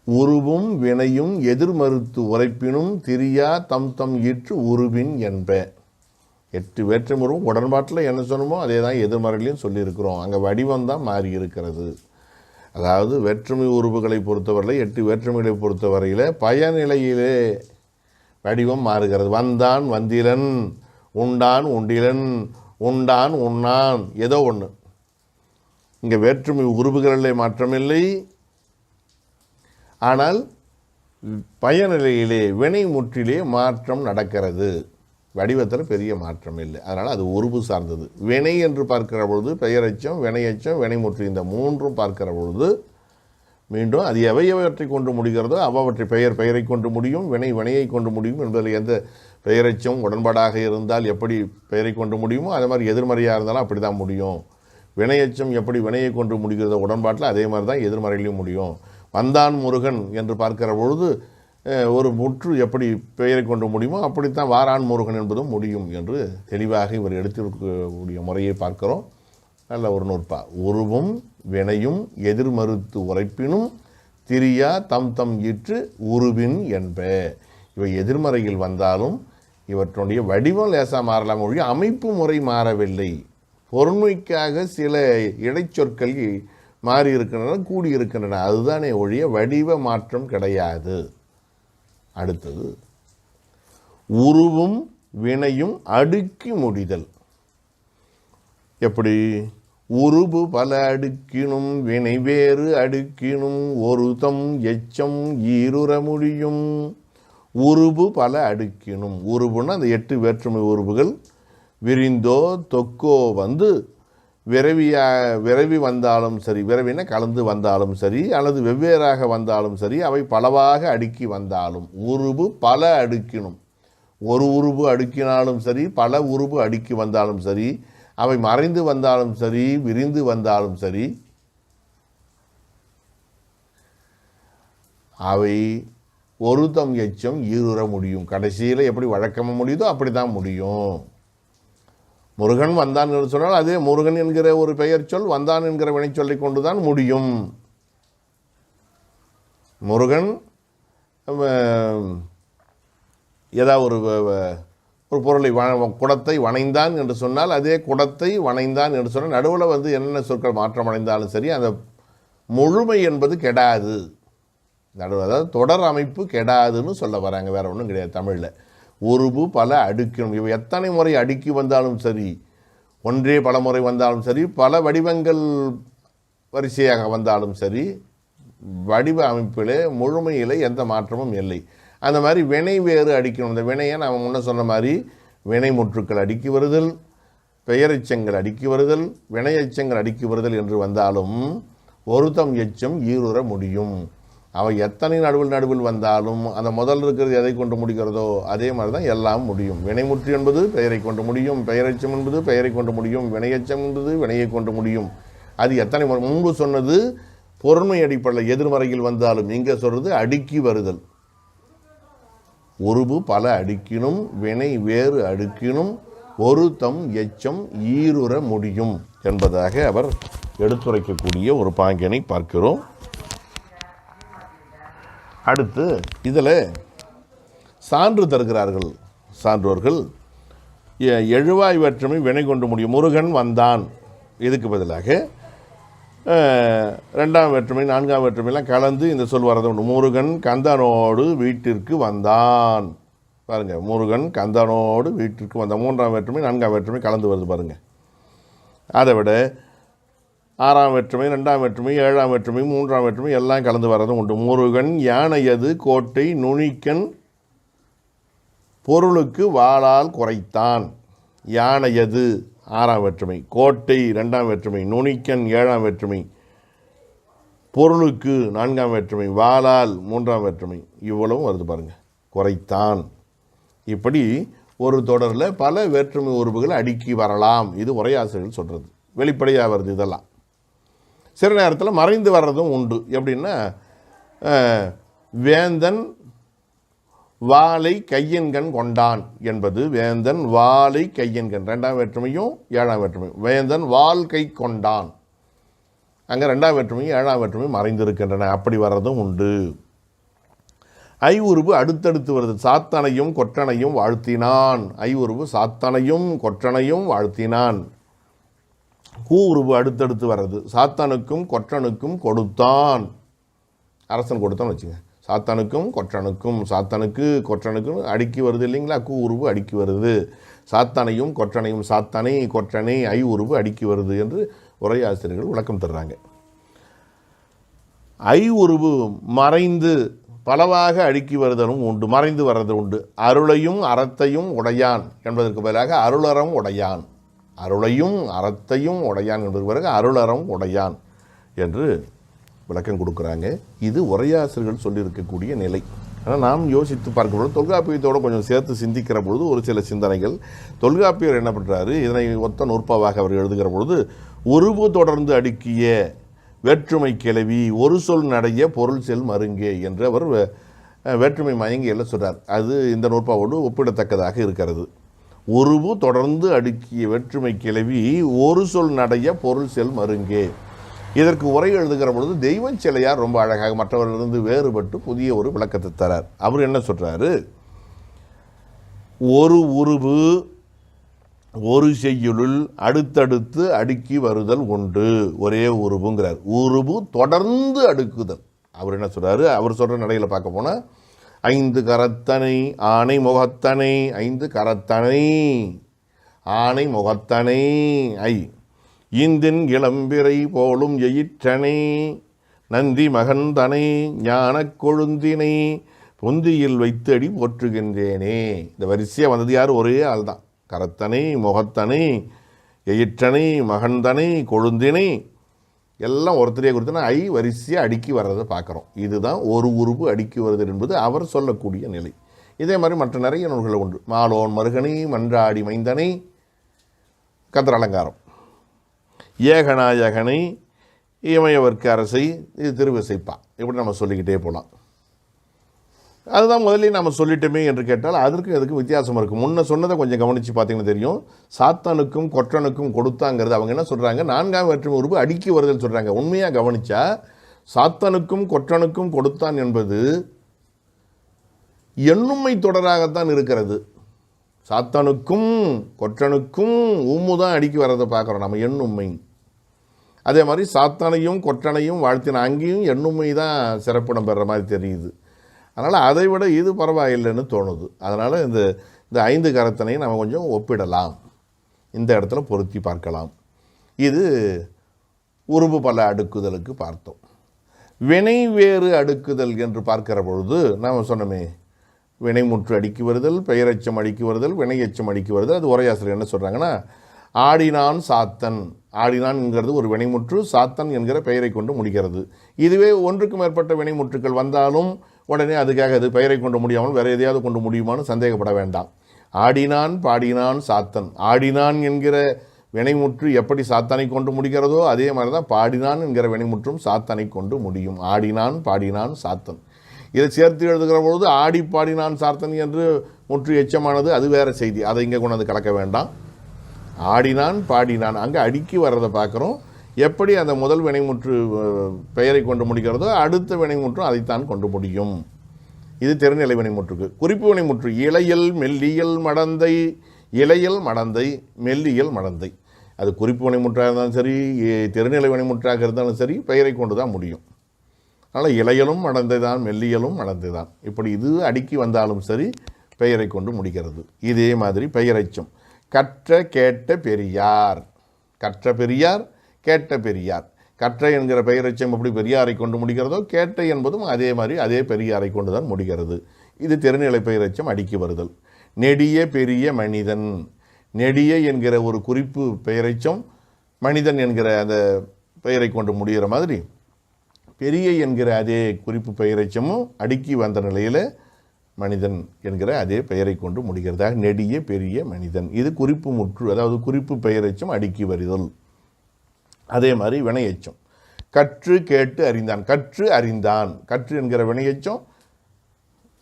உருவும் வினையும் எதிர்மறுத்து உரைப்பினும் திரியா தம் தம் ஈற்று உருவின் என்ப. 8 வேற்றுமுறும் உடன்பாட்டில் என்ன சொன்னமோ அதே தான் எதிர்மறையிலையும் சொல்லியிருக்கிறோம். அங்கே வடிவம் தான் மாறி இருக்கிறது. அதாவது வேற்றுமை உருவுகளை பொறுத்தவரையில் 8 வேற்றுமைகளை பொறுத்தவரையில் பயனிலையிலே வடிவம் மாறுகிறது. வந்தான், வந்திலன், உண்டான், உண்டிலன், உண்டான், உண்ணான், ஏதோ ஒன்று. இங்கே வேற்றுமை உருவுகளிலே மாற்றமில்லை. ஆனால் பயனிலையிலே வினை முற்றிலே மாற்றம் நடக்கிறது. வடிவத்தில் பெரிய மாற்றம் இல்லை. அதனால் அது உருவு சார்ந்தது. வினை என்று பார்க்கிற பொழுது பெயரெச்சம், வினையெச்சம், வினைமுற்று இந்த மூன்றும் பார்க்கிற பொழுது மீண்டும் அது எவையவற்றை கொண்டு முடிகிறதோ அவ்வவற்றை பெயரை கொண்டு முடியும், வினையை கொண்டு முடியும் என்பதில் எந்த பெயரெச்சம் உடன்பாடாக இருந்தால் எப்படி பெயரை கொண்டு முடியுமோ அதே மாதிரி எதிர்மறையாக இருந்தாலும் அப்படி தான் முடியும். வினையெச்சம் எப்படி வினையை கொண்டு முடிகிறதோ உடன்பாட்டில் அதே மாதிரி தான் எதிர்மறையிலையும் முடியும். வந்தான் முருகன் என்று பார்க்கிற பொழுது ஒரு முற்று எப்படி பெயரை கொண்டு முடியுமோ அப்படித்தான் வாரான் முருகன் என்பதும் முடியும் என்று தெளிவாக இவர் எடுத்திருக்கக்கூடிய முறையை பார்க்கிறோம். நல்ல ஒரு நூற்பா. உருவும் வினையும் எதிர்மறுத்து உரைப்பினும் திரியா தம் தம் ஈற்று உருவின் என்ப. இவை எதிர்மறையில் வந்தாலும் இவற்றுடைய வடிவம் லேசாக மாறலாம் ஒழிய அமைப்பு முறை மாறவில்லை. பொருண்மைக்காக சில இடைச்சொற்கள் மாறி இருக்கின்றன, கூடியிருக்கின்றன, அதுதானே ஒழிய வடிவ மாற்றம் கிடையாது. அடுத்தது உருவும் வினையும் அடுக்கி முடிதல். எப்படி? உருபு பல அடுக்கினும் வினை வேறு அடுக்கினும் ஒருதம் எச்சம் ஈருற முடியும். உருபு பல அடுக்கினும், உருபுன்னா அந்த 8 வேற்றுமை உருபுகள் விரிந்தோ தொக்கோ வந்து விரவி வந்தாலும் சரி, விரவின கலந்து வந்தாலும் சரி, அல்லது வெவ்வேறாக வந்தாலும் சரி, அவை பலவாக அடுக்கி வந்தாலும் உருபு பல அடுக்கினும், ஒரு உருபு அடுக்கினாலும் சரி, பல உருபு அடுக்கி வந்தாலும் சரி, அவை மறைந்து வந்தாலும் சரி, விரிந்து வந்தாலும் சரி, அவை ஒருதம் எச்சம் ஈருற முடியும். கடைசியில் எப்படி வழக்கமாக முடியுதோ அப்படி தான் முடியும். முருகன் வந்தான் என்று சொன்னால் அதே முருகன் என்கிற ஒரு பெயர் சொல் வந்தான் என்கிற வினை சொல்லை கொண்டு தான் முடியும். முருகன் ஏதாவது ஒரு பொருளை குடத்தை வணைந்தான் என்று சொன்னால் அதே குடத்தை வணைந்தான் என்று சொன்னால் நடுவில் வந்து என்னென்ன சொற்கள் மாற்றம் அடைந்தாலும் சரி, அந்த முழுமை என்பது கெடாது. அதாவது தொடர் அமைப்பு கெடாதுன்னு சொல்ல வராங்க, வேற ஒன்றும் கிடையாது. தமிழில் உருபு பல அடுக்கணும், இவை எத்தனை முறை அடுக்கி வந்தாலும் சரி, ஒன்றே பல முறை வந்தாலும் சரி, பல வடிவங்கள் வரிசையாக வந்தாலும் சரி, வடிவ அமைப்பிலே முழுமையில் எந்த மாற்றமும் இல்லை. அந்த மாதிரி வினை வேறு அடிக்கணும். இந்த வினையை நாம் முன்ன சொன்ன மாதிரி வினை முற்றுக்கள் அடுக்கி வருதல், பெயரெச்சங்கள் அடுக்கி வருதல், வினை எச்சங்கள் அடுக்கி வருதல் என்று வந்தாலும் ஒருதம் எச்சம் ஈருற முடியும். அவை எத்தனை நடுவில் வந்தாலும் அந்த முதல் இருக்கிறது எதை கொண்டு முடிக்கிறதோ அதே மாதிரி தான் எல்லாம் முடியும். வினைமுற்று என்பது பெயரை கொண்டு முடியும், பெயரெச்சம் என்பது பெயரை கொண்டு முடியும், வினையச்சம் என்பது வினையை கொண்டு முடியும். அது எத்தனை முன்பு சொன்னது பொருண்மை அடிப்படையில் எதிர்மறையில் வந்தாலும், இங்கே சொல்றது அடுக்கி வருதல். உருபு பல அடுக்கினும் வினை வேறு அடுக்கினும் ஒருதம் எச்சம் ஈருற முடியும் என்பதாக அவர் எடுத்துரைக்கக்கூடிய ஒரு பாங்கினை பார்க்கிறோம். அடுத்து இதில் சான்று தருகிறார்கள் சான்றோர்கள். எழுவாய் வேற்றுமை வினை கொண்டு முடியும். முருகன் வந்தான், இதுக்கு பதிலாக 2ஆம் வேற்றுமை 4ஆம் வேற்றுமைலாம் கலந்து இந்த சொல் வரது உண்டு. முருகன் கந்தனோடு வீட்டிற்கு வந்தான். பாருங்கள், முருகன் கந்தனோடு வீட்டிற்கு வந்தான். 3ஆம் வேற்றுமை 4ஆம் வேற்றுமை கலந்து வருது பாருங்கள். அதை விட 6ஆம் வேற்றுமை 2ஆம் வேற்றுமை 7ஆம் வேற்றுமை 3ஆம் வேற்றுமை எல்லாம் கலந்து வர்றதும் உண்டு. முருகன் யானையது கோட்டை நுனிக்கன் பொருளுக்கு வாளால் குறைத்தான். யானையது 6ஆம் வேற்றுமை, கோட்டை 2ஆம் வேற்றுமை, நுனிக்கன் 7ஆம் வேற்றுமை, பொருளுக்கு 4ஆம் வேற்றுமை, வாளால் 3ஆம் வேற்றுமை, இவ்வளவும் வருது பாருங்கள். குறைத்தான். இப்படி ஒரு தொடரில் பல வேற்றுமை உருவுகள் அடுக்கி வரலாம். இது உரையாசிரியர்கள் சொல்கிறது, வெளிப்படையாக வருது. இதெல்லாம் சில நேரத்தில் மறைந்து வர்றதும் உண்டு. எப்படின்னா, வேந்தன் வாளை கையன்கண் கொண்டான் என்பது வேந்தன் வாளை கையன்கண் 2ஆம் வேற்றுமையும் 7ஆம் வேற்றுமையும். வேந்தன் வாள் கை கொண்டான், அங்கே 2ஆம் வேற்றுமையும் 7ஆம் வேற்றுமையும் மறைந்திருக்கின்றன. அப்படி வர்றதும் உண்டு. ஐ உருவு அடுத்தடுத்து வருது. சாத்தனையும் கொற்றனையும் வாழ்த்தினான். ஐ உருவு சாத்தனையும் கொற்றனையும் வாழ்த்தினான். கூ உருவு அடுத்தடுத்து வர்றது. சாத்தனுக்கும் கொற்றனுக்கும் கொடுத்தான். அரசன் கொடுத்தான்னு வச்சுங்க. சாத்தனுக்கும் கொற்றனுக்கும், சாத்தனுக்கு கொற்றனுக்கும் அடுக்கி வருது இல்லைங்களா? கூ உருவு அடுக்கி வருது. சாத்தனையும் கொற்றனையும், சாத்தனை கொற்றனை ஐ உருவு அடுக்கி வருது என்று உரையாசிரியர்கள் விளக்கம் தர்றாங்க. ஐ உருவு மறைந்து பலவாக அடுக்கி வருதலும் உண்டு, மறைந்து வர்றது உண்டு. அருளையும் அறத்தையும் உடையான் என்பதற்கு பதிலாக அருளறம் உடையான். அருளையும் அறத்தையும் உடையான் என்பதற்கு பிறகு அருளறம் உடையான் என்று விளக்கம் கொடுக்குறாங்க. இது உரையாசிரியர்கள் சொல்லியிருக்கக்கூடிய நிலை. ஆனால் நாம் யோசித்து பார்க்கும்பொழுது தொல்காப்பியத்தோடு கொஞ்சம் சேர்த்து சிந்திக்கிற பொழுது ஒரு சில சிந்தனைகள். தொல்காப்பியர் என்ன பண்ணுறாரு, இதனை ஒத்த நூற்பாவாக அவர் எழுதுகிற பொழுது, உருவு தொடர்ந்து அடுக்கிய வேற்றுமை கிளவி ஒரு சொல் நடைய பொருள் செல் மருங்கே என்று அவர் வேற்றுமை மயங்கியில் சொல்கிறார். அது இந்த நூற்பாவோடு ஒப்பிடத்தக்கதாக இருக்கிறது. உருவு தொடர்ந்து அடுக்கிய வேற்றுமை கிளவி ஒரு சொல் நடைய பொருள் செல் மருங்கே. இதற்கு உரை எழுதுகிற பொழுது தெய்வம் சிலையார் ரொம்ப அழகாக மற்றவர்களிருந்து வேறுபட்டு புதிய ஒரு விளக்கத்தை தரார். அவர் என்ன சொல்றாரு, ஒரு உருவு ஒரு செய்யுளுள் அடுத்தடுத்து அடுக்கி வருதல் உண்டு. ஒரே உருவுங்கிறார். உருவு தொடர்ந்து அடுக்குதல். அவர் என்ன சொல்றாரு, அவர் சொல்ற நடையில் பார்க்க போனால், 5 கரத்தனை ஆனை முகத்தனை 5 கரத்தனை ஆனை முகத்தனை ஐ இந்தின் இளம்பிறை போலும் எயிற்றனை நந்தி மகந்தனை ஞானக் கொழுந்தினை பொந்தியில் வைத்து அடி போற்றுகின்றேனே. இந்த வரிசையாக வந்தது யார்? ஒரே ஆள் தான். கரத்தனை, முகத்தனை, எயிற்றனை, மகந்தனை, கொழுந்தினை எல்லாம் ஒருத்தரையே கொடுத்தனா ஐ வரிசையாக அடுக்கி வர்றதை பார்க்குறோம். இதுதான் ஒரு உருவு அடுக்கி வருதல் என்பது அவர் சொல்லக்கூடிய நிலை. இதே மாதிரி மற்ற நிறைய நூல்கள் உண்டு. மாலோன் மருகனை, மன்றாடி மைந்தனை, கந்தர் அலங்காரம், ஏகநாயகனை, இமயவர்க்கு அரசை, இது திருவிசைப்பா, இப்படி நம்ம சொல்லிக்கிட்டே போகலாம். அதுதான் முதல்ல நம்ம சொல்லிட்டோமே என்று கேட்டால் அதற்கும் எதுக்கும் வித்தியாசம் இருக்குது. முன்ன சொன்னதை கொஞ்சம் கவனித்து பார்த்தீங்கன்னா தெரியும். சாத்தானுக்கும் கொற்றனுக்கும் கொடுத்தாங்கிறது அவங்க என்ன சொல்கிறாங்க? 4ஆம் வேற்றுமை உருவு அடுக்கி வருதல் சொல்கிறாங்க. உண்மையாக கவனித்தா சாத்தானுக்கும் கொற்றனுக்கும் கொடுத்தான் என்பது எண்ணுமை தொடராகத்தான் இருக்கிறது. சாத்தானுக்கும் கொற்றனுக்கும் தான் அடுக்கி வர்றதை பார்க்குறோம் நம்ம, எண்ணுமை. அதே மாதிரி சாத்தானையும் கொற்றனையும் வாழ்த்தின அங்கேயும் எண்ணுமை தான் சிறப்பிடம் பெறுற மாதிரி தெரியுது. அதனால் அதை விட இது பரவாயில்லைன்னு தோணுது. அதனால் இந்த 5 கரத்தனையும் நம்ம கொஞ்சம் ஒப்பிடலாம், இந்த இடத்துல பொருத்தி பார்க்கலாம். இது உருபு பல அடுக்குதலுக்கு பார்த்தோம். வினை வேறு அடுக்குதல் என்று பார்க்கிற பொழுது நாம் சொன்னோமே, வினைமுற்று அடுக்கி வருதல், பெயரெச்சம் அடுக்கி வருதல், வினையெச்சம் அடுக்கி வருதல். அது உரையாசிரியர் என்ன சொல்கிறாங்கன்னா, ஆடினான் சாத்தன். ஆடினான்ங்கிறது ஒரு வினைமுற்று, சாத்தன் என்கிற பெயரை கொண்டு முடிகிறது. இதுவே ஒன்றுக்கு மேற்பட்ட வினைமுற்றுக்கள் வந்தாலும் உடனே அதுக்காக அது பெயரை கொண்டு முடியாமல் வேறு எதையாவது கொண்டு முடியுமான்னு சந்தேகப்பட வேண்டாம். ஆடினான் பாடினான் சாத்தன். ஆடினான் என்கிற வினைமுற்று எப்படி சாத்தானை கொண்டு முடிகிறதோ அதே மாதிரி தான் பாடினான் என்கிற வினைமுற்றும் சாத்தானை கொண்டு முடியும். ஆடினான் பாடினான் சாத்தன். இதை சேர்த்து எழுதுகிற பொழுது ஆடி பாடினான் சாத்தன் என்று முற்று எச்சமானது, அது வேறு செய்தி. அதை இங்கே கொண்டாந்து கலக்க வேண்டாம். ஆடினான் பாடினான் அங்கே அடுக்கி வர்றதை பார்க்குறோம். எப்படி அந்த முதல் வினைமுற்று பெயரை கொண்டு முடிக்கிறதோ அடுத்த வினைமுற்றும் அதைத்தான் கொண்டு முடியும். இது தெருநிலை வினைமுற்றுக்கு. குறிப்பு வினைமுற்று இளையல் மெல்லியல் மடந்தை. இளையல் மடந்தை, மெல்லியல் மடந்தை. அது குறிப்பு வினைமுற்றாக இருந்தாலும் சரி, தெருநிலை வினைமுற்றாக இருந்தாலும் சரி, பெயரை கொண்டு தான் முடியும். அதனால் இளையலும் மடந்தை தான், மெல்லியலும் மடந்தை தான். இப்படி இது அடுக்கி வந்தாலும் சரி பெயரை கொண்டு முடிக்கிறது. இதே மாதிரி பெயரெச்சம். கற்ற கேட்ட பெரியார். கற்ற பெரியார், கேட்ட பெரியார். கற்ற என்கிற பெயரெச்சம் எப்படி பெரியாரை கொண்டு முடிகிறதோ கேட்ட என்பதும் அதே மாதிரி அதே பெரியாரை கொண்டு தான் முடிகிறது. இது தெருநிலை பெயரெச்சம் அடுக்கி வருதல். நெடிய பெரிய மனிதன். நெடிய என்கிற ஒரு குறிப்பு பெயரெச்சம் மனிதன் என்கிற அந்த பெயரை கொண்டு முடிகிற மாதிரி பெரிய என்கிற அதே குறிப்பு பெயரெச்சமும் அடுக்கி வந்த நிலையில் மனிதன் என்கிற அதே பெயரை கொண்டு முடிகிறதாக நெடிய பெரிய மனிதன். இது குறிப்பு முற்று, அதாவது குறிப்பு பெயரெச்சம் அடுக்கி வருதல். அதே மாதிரி வினையெச்சம். கற்று கேட்டு அறிந்தான். கற்று அறிந்தான். கற்று என்கிற வினையெச்சம்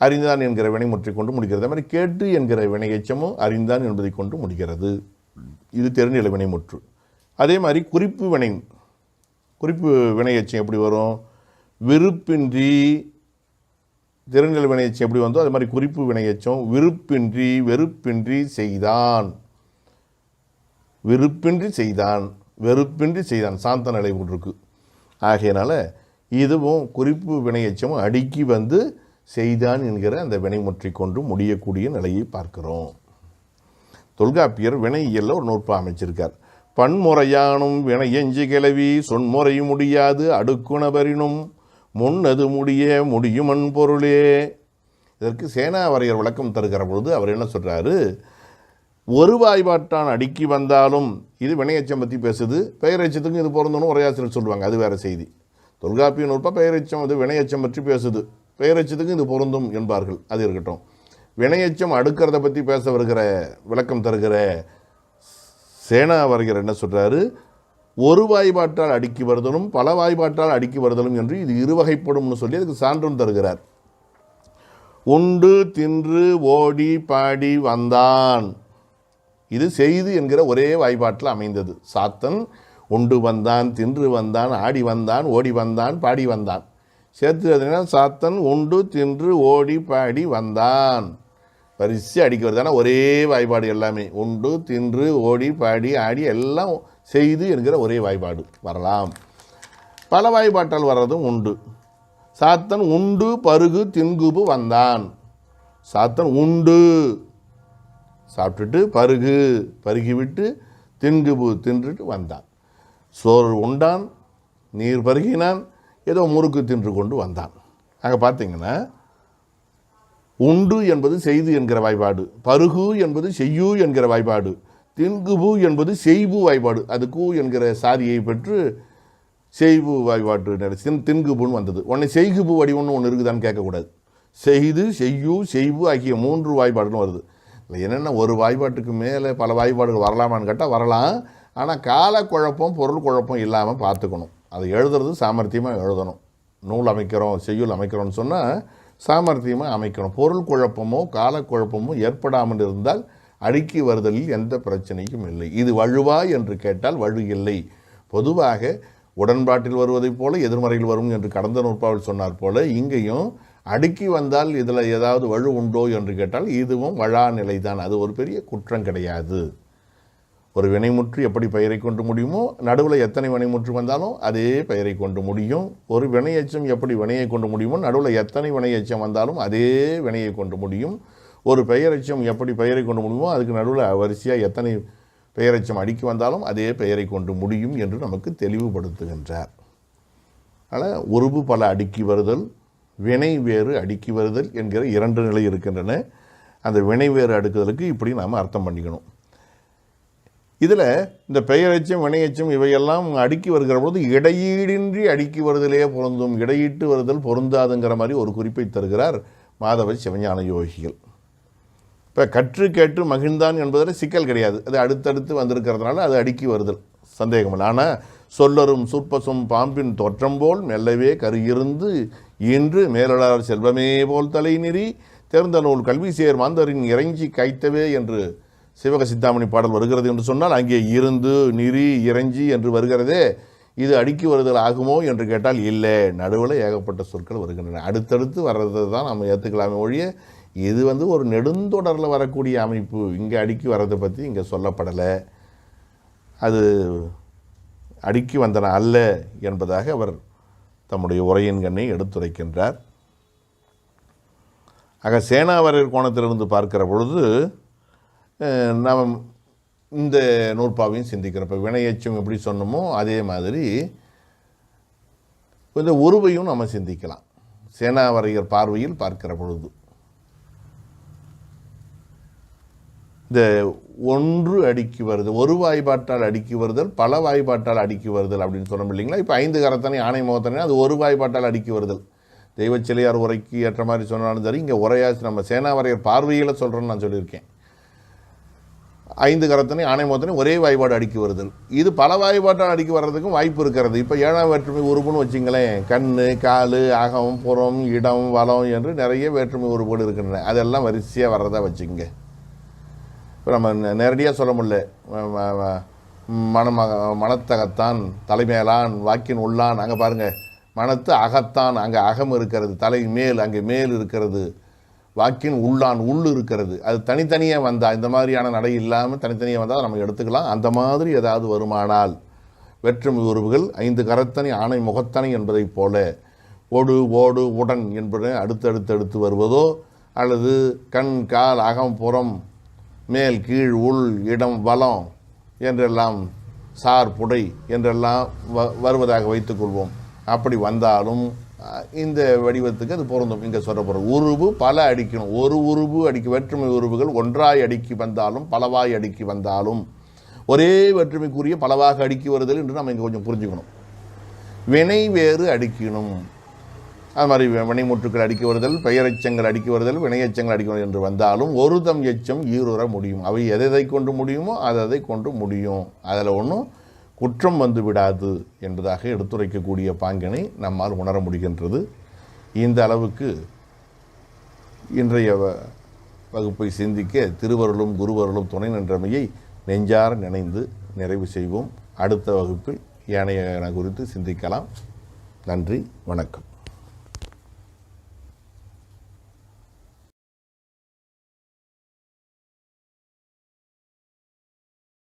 அறிந்தான் என்கிற வினைமுற்றை கொண்டு முடிகிறது. அதே மாதிரி கேட்டு என்கிற வினையெச்சமும் அறிந்தான் என்பதை கொண்டு முடிகிறது. இது தெருநிலை வினைமுற்று. அதே மாதிரி குறிப்பு வினையெச்சம் எப்படி வரும்? விருப்பின்றி. தெருநிலை வினையெச்சம் எப்படி வந்தோ அது மாதிரி குறிப்பு வினையெச்சம் விருப்பின்றி வெறுப்பின்றி செய்தான். விருப்பின்றி செய்தான், வெறுப்பின்றி செய்தான், சாந்த நிலை இருக்கு. ஆகையினால இதுவும் குறிப்பு வினையெச்சமும் அடுக்கி வந்து செய்தான் என்கிற அந்த வினைமுற்றை கொண்டு முடியக்கூடிய நிலையை பார்க்கிறோம். தொல்காப்பியர் வினையியல்ல ஒரு நூற்பா அமைச்சிருக்கார். பன்முறையானும் வினையெஞ்சு கிளவி சொன்முறை முடியாது அடுக்குணபரினும் முன்னது முடியுமன் பொருளே. இதற்கு சேனாவரையர் விளக்கம் தருகிற பொழுது அவர் என்ன சொல்கிறாரு? ஒரு வாய்பாட்டான் அடுக்கி வந்தாலும் இது வினையெச்சம் பற்றி பேசுது, பெயரெச்சத்துக்கும் இது பொருந்தணும் உரையாசிரியர் சொல்லுவாங்க, அது வேறு செய்தி. தொல்காப்பிய நூற்பா பெயரெச்சம் அது வினையெச்சம் பற்றி பேசுது, பெயரெச்சத்துக்கும் இது பொருந்தும் என்பார்கள், அது இருக்கட்டும். வினையெச்சம் அடுக்கிறத பற்றி பேச வருகிற விளக்கம் தருகிற சேனாவரையர் என்ன சொல்கிறாரு? ஒரு வாய்பாட்டால் அடுக்கி வருதலும் பல வாய்பாட்டால் அடுக்கி வருதலும் என்று இது இருவகைப்படும்னு சொல்லி அதுக்கு சான்றும் தருகிறார். உண்டு தின்று ஓடி பாடி வந்தான். இது செய்து என்கிற ஒரே வாய்பாட்டில் அமைந்தது. சாத்தன் உண்டு வந்தான், தின்று வந்தான், ஆடி வந்தான், ஓடி வந்தான், பாடி வந்தான். சேர்த்து சாத்தன் உண்டு தின்று ஓடி பாடி வந்தான். வரிசை அடிக்க வருது. ஆனால் ஒரே வாய்பாடு எல்லாமே. உண்டு தின்று ஓடி பாடி ஆடி எல்லாம் செய்து என்கிற ஒரே வாய்பாடு வரலாம். பல வாய்பாட்டால் வர்றதும் உண்டு. சாத்தன் உண்டு பருகு தின்குபு வந்தான். சாத்தன் உண்டு சாப்பிட்டுட்டு பருகு பருகி விட்டு தின்குபு தின்றுட்டு வந்தான். சோறு உண்டான், நீர் பருகினான், ஏதோ முறுக்கு தின்று கொண்டு வந்தான். அங்கே பார்த்தீங்கன்னா உண்டு என்பது செய்து என்கிற வாய்பாடு, பருகு என்பது செய்யு என்கிற வாய்பாடு, தின்குபு என்பது செய்பு வாய்பாடு. அது கூ என்கிற சாரியை பெற்று செய்பு வாய்பாட்டு தின்குபுன்னு வந்தது. உடனே செய்குபு வடிவம்னு ஒன்று இருக்குதான்னு கேட்கக்கூடாது. செய்து, செய்யு, செய்வு ஆகிய 3 வாய்பாடுன்னு வருது. இல்லை என்னென்ன ஒரு வாய்பாட்டுக்கு மேலே பல வாய்பாடுகள் வரலாமான்னு கேட்டால் வரலாம். ஆனால் காலக்குழப்பம் பொருள் குழப்பம் இல்லாமல் பார்த்துக்கணும். அதை எழுதுறது சாமர்த்தியமாக எழுதணும். நூல் அமைக்கிறோம், செய்யுள் அமைக்கிறோன்னு சொன்னால் சாமர்த்தியமாக அமைக்கணும். பொருள் குழப்பமோ காலக்குழப்பமோ ஏற்படாமல் இருந்தால் அடுக்கி வருதலில் எந்த பிரச்சனையும் இல்லை. இது வழுவா என்று கேட்டால் வழு இல்லை. பொதுவாக உடன்பாட்டில் வருவதைப் போல எதிர்மறையில் வரும் என்று கடந்த நூற்பாவில் சொன்னார் போல இங்கேயும் அடுக்கி வந்தால் இதில் ஏதாவது வலு உண்டோ என்று கேட்டால் இதுவும் வழா நிலை தான். அது ஒரு பெரிய குற்றம் கிடையாது. ஒரு வினைமுற்று எப்படி பெயரை கொண்டு முடியுமோ நடுவில் எத்தனை வினைமுற்று வந்தாலும் அதே பெயரை கொண்டு முடியும். ஒரு வினையச்சம் எப்படி வினையை கொண்டு முடியுமோ நடுவில் எத்தனை வினையச்சம் வந்தாலும் அதே வினையை கொண்டு முடியும். ஒரு பெயரச்சம் எப்படி பெயரை கொண்டு முடியுமோ அதுக்கு நடுவில் வரிசையாக எத்தனை பெயரச்சம் அடுக்கி வந்தாலும் அதே பெயரை கொண்டு முடியும் என்று நமக்கு தெளிவுபடுத்துகின்றார். ஆனால் உருபு பல அடுக்கி வருதல், வினை வேறு அடுக்கி வருதல் என்கிற 2 நிலை இருக்கின்றன. அந்த வினை வேறு அடுக்குதலுக்கு இப்படி நாம் அர்த்தம் பண்ணிக்கணும். இதில் இந்த பெயரச்சம் வினையச்சம் இவையெல்லாம் அடுக்கி வருகிற பொழுது இடையீடின்றி அடுக்கி வருதலே பொருந்தும், இடையீட்டு வருதல் பொருந்தாதுங்கிற மாதிரி ஒரு குறிப்பை தருகிறார் மாதவ சிவஞான யோகிகள். இப்போ கற்று கேட்டு மகிழ்ந்தான் என்பதில் சிக்கல் கிடையாது. அது அடுத்தடுத்து வந்திருக்கிறதுனால அது அடுக்கி வருதல் சந்தேகம் இல்லை. ஆனால் சொல்லரும் சூற்பசும் பாம்பின் தோற்றம் போல் மெல்லவே கருயிருந்து இன்று மேலளார் செல்வமே போல் தலை நெறி தேர்ந்த நூல் கல்வி சேர் மாந்தரின் இறைஞ்சி கைத்தவே என்று சிவக சித்தாமணி பாடல் வருகிறது என்று சொன்னால் அங்கே இருந்து நிறி இறைஞ்சி என்று வருகிறதே இது அடுக்கி வருதல் ஆகுமோ என்று கேட்டால் இல்லை. நடுவில் ஏகப்பட்ட சொற்கள் வருகின்றன. அடுத்தடுத்து வர்றது தான் நம்ம ஏற்றுக்கலாமே ஒழிய இது ஒரு நெடுந்தொடரில் வரக்கூடிய அமைப்பு. இங்கே அடுக்கி வர்றதை பற்றி இங்கே சொல்லப்படலை. அது அடுக்கி வந்தன அல்ல என்பதாக அவர் தம்முடைய உரையின் கண்ணை எடுத்துரைக்கின்றார். ஆக சேனாவரையர் கோணத்திலிருந்து பார்க்கிற பொழுது நாம் இந்த நூற்பாவையும் சிந்திக்கிறோம். இப்போ வினையச்சம் எப்படி சொன்னோமோ அதே மாதிரி இந்த உருவையும் நம்ம சிந்திக்கலாம். சேனாவரையர் பார்வையில் பார்க்கிற பொழுது இந்த ஒன்று அடுக்கி வருது, ஒரு வாய்பாட்டால் அடுக்கி வருதல், பல வாய்பாட்டால் அடுக்கி வருதல் அப்படின்னு சொன்னோம் இல்லைங்களா. இப்போ 5 கரத்தனை ஆணை முகத்தனை அது ஒரு வாய்பாட்டால் அடுக்கி வருதல். தெய்வச்சிலையார் உரைக்கு ஏற்ற மாதிரி சொன்னாலும் சரி, இங்கே உரையாச்சு நம்ம சேனாவரையர் பார்வையில் சொல்கிறேன்னு நான் சொல்லியிருக்கேன். 5 கரத்தனை ஆணை முகத்தனை ஒரே வாய்பாடு அடுக்கி வருதல். இது பல வாய்பாட்டால் அடுக்கி வர்றதுக்கும் வாய்ப்பு இருக்கிறது. இப்போ 7ஆம் வேற்றுமை உறுப்புன்னு வச்சிங்களேன், கண், கால், அகம், புறம், இடம், வளம் என்று நிறைய வேற்றுமை உறுப்புகள் இருக்கின்றன. அதெல்லாம் வரிசையாக வர்றதா வச்சுங்க. இப்போ நம்ம நேரடியாக சொல்ல முடியல. மனத்தகத்தான், தலைமேலான், வாக்கின் உள்ளான். அங்கே பாருங்கள், மனத்து அகத்தான், அங்கே அகம் இருக்கிறது, தலை மேல் அங்கே மேல் இருக்கிறது, வாக்கின் உள்ளான் உள் இருக்கிறது. அது தனித்தனியாக வந்தால், இந்த மாதிரியான நடை இல்லாமல் தனித்தனியாக வந்தால் நம்ம எடுத்துக்கலாம். அந்த மாதிரி ஏதாவது வருமானால் வேற்றுமை உறுப்புகள் 5 கரத்தனை ஆணை முகத்தனை என்பதைப் போல ஒடு ஓடு உடன் என்பது அடுத்தடுத்து வருவதோ அல்லது கண், கால், அகம், புறம், மேல், கீழ், உள், இடம், வலம் என்றெல்லாம் சார், புடை என்றெல்லாம் வருவதாக வைத்துக்கொள்வோம். அப்படி வந்தாலும் இந்த வடிவத்துக்கு அது பொருந்தும். இங்கே சொல்ல உருவு பல அடிக்கணும். ஒரு உருவு அடிக்க வேற்றுமை உருவுகள் ஒன்றாய் அடுக்கி வந்தாலும் பலவாய் அடுக்கி வந்தாலும் ஒரே வேற்றுமைக்குரிய பலவாக அடுக்கி வருதல் என்று நம்ம இங்கே கொஞ்சம் புரிஞ்சுக்கணும். வினை வேறு அடுக்கணும். அது மாதிரி வினைமுற்றுக்கள் அடுக்கி வருதல், பெயரெச்சங்கள் அடுக்கி வருதல், வினையச்சங்கள் அடுக்கி வருதல் என்று வந்தாலும் ஒரு தம் எச்சம் ஈருற முடியும். அவை எதை கொண்டு முடியுமோ அதை கொண்டு முடியும். அதில் ஒன்றும் குற்றம் வந்து விடாது என்பதாக எடுத்துரைக்கக்கூடிய பாங்கினை நம்மால் உணர முடிகின்றது. இந்த அளவுக்கு இன்றைய வகுப்பை சிந்திக்க திருவருளும் குருவருளும் துணை நின்றமையை நெஞ்சார நினைந்து நிறைவு செய்வோம். அடுத்த வகுப்பில் ஏனைய குறித்து சிந்திக்கலாம். நன்றி, வணக்கம்.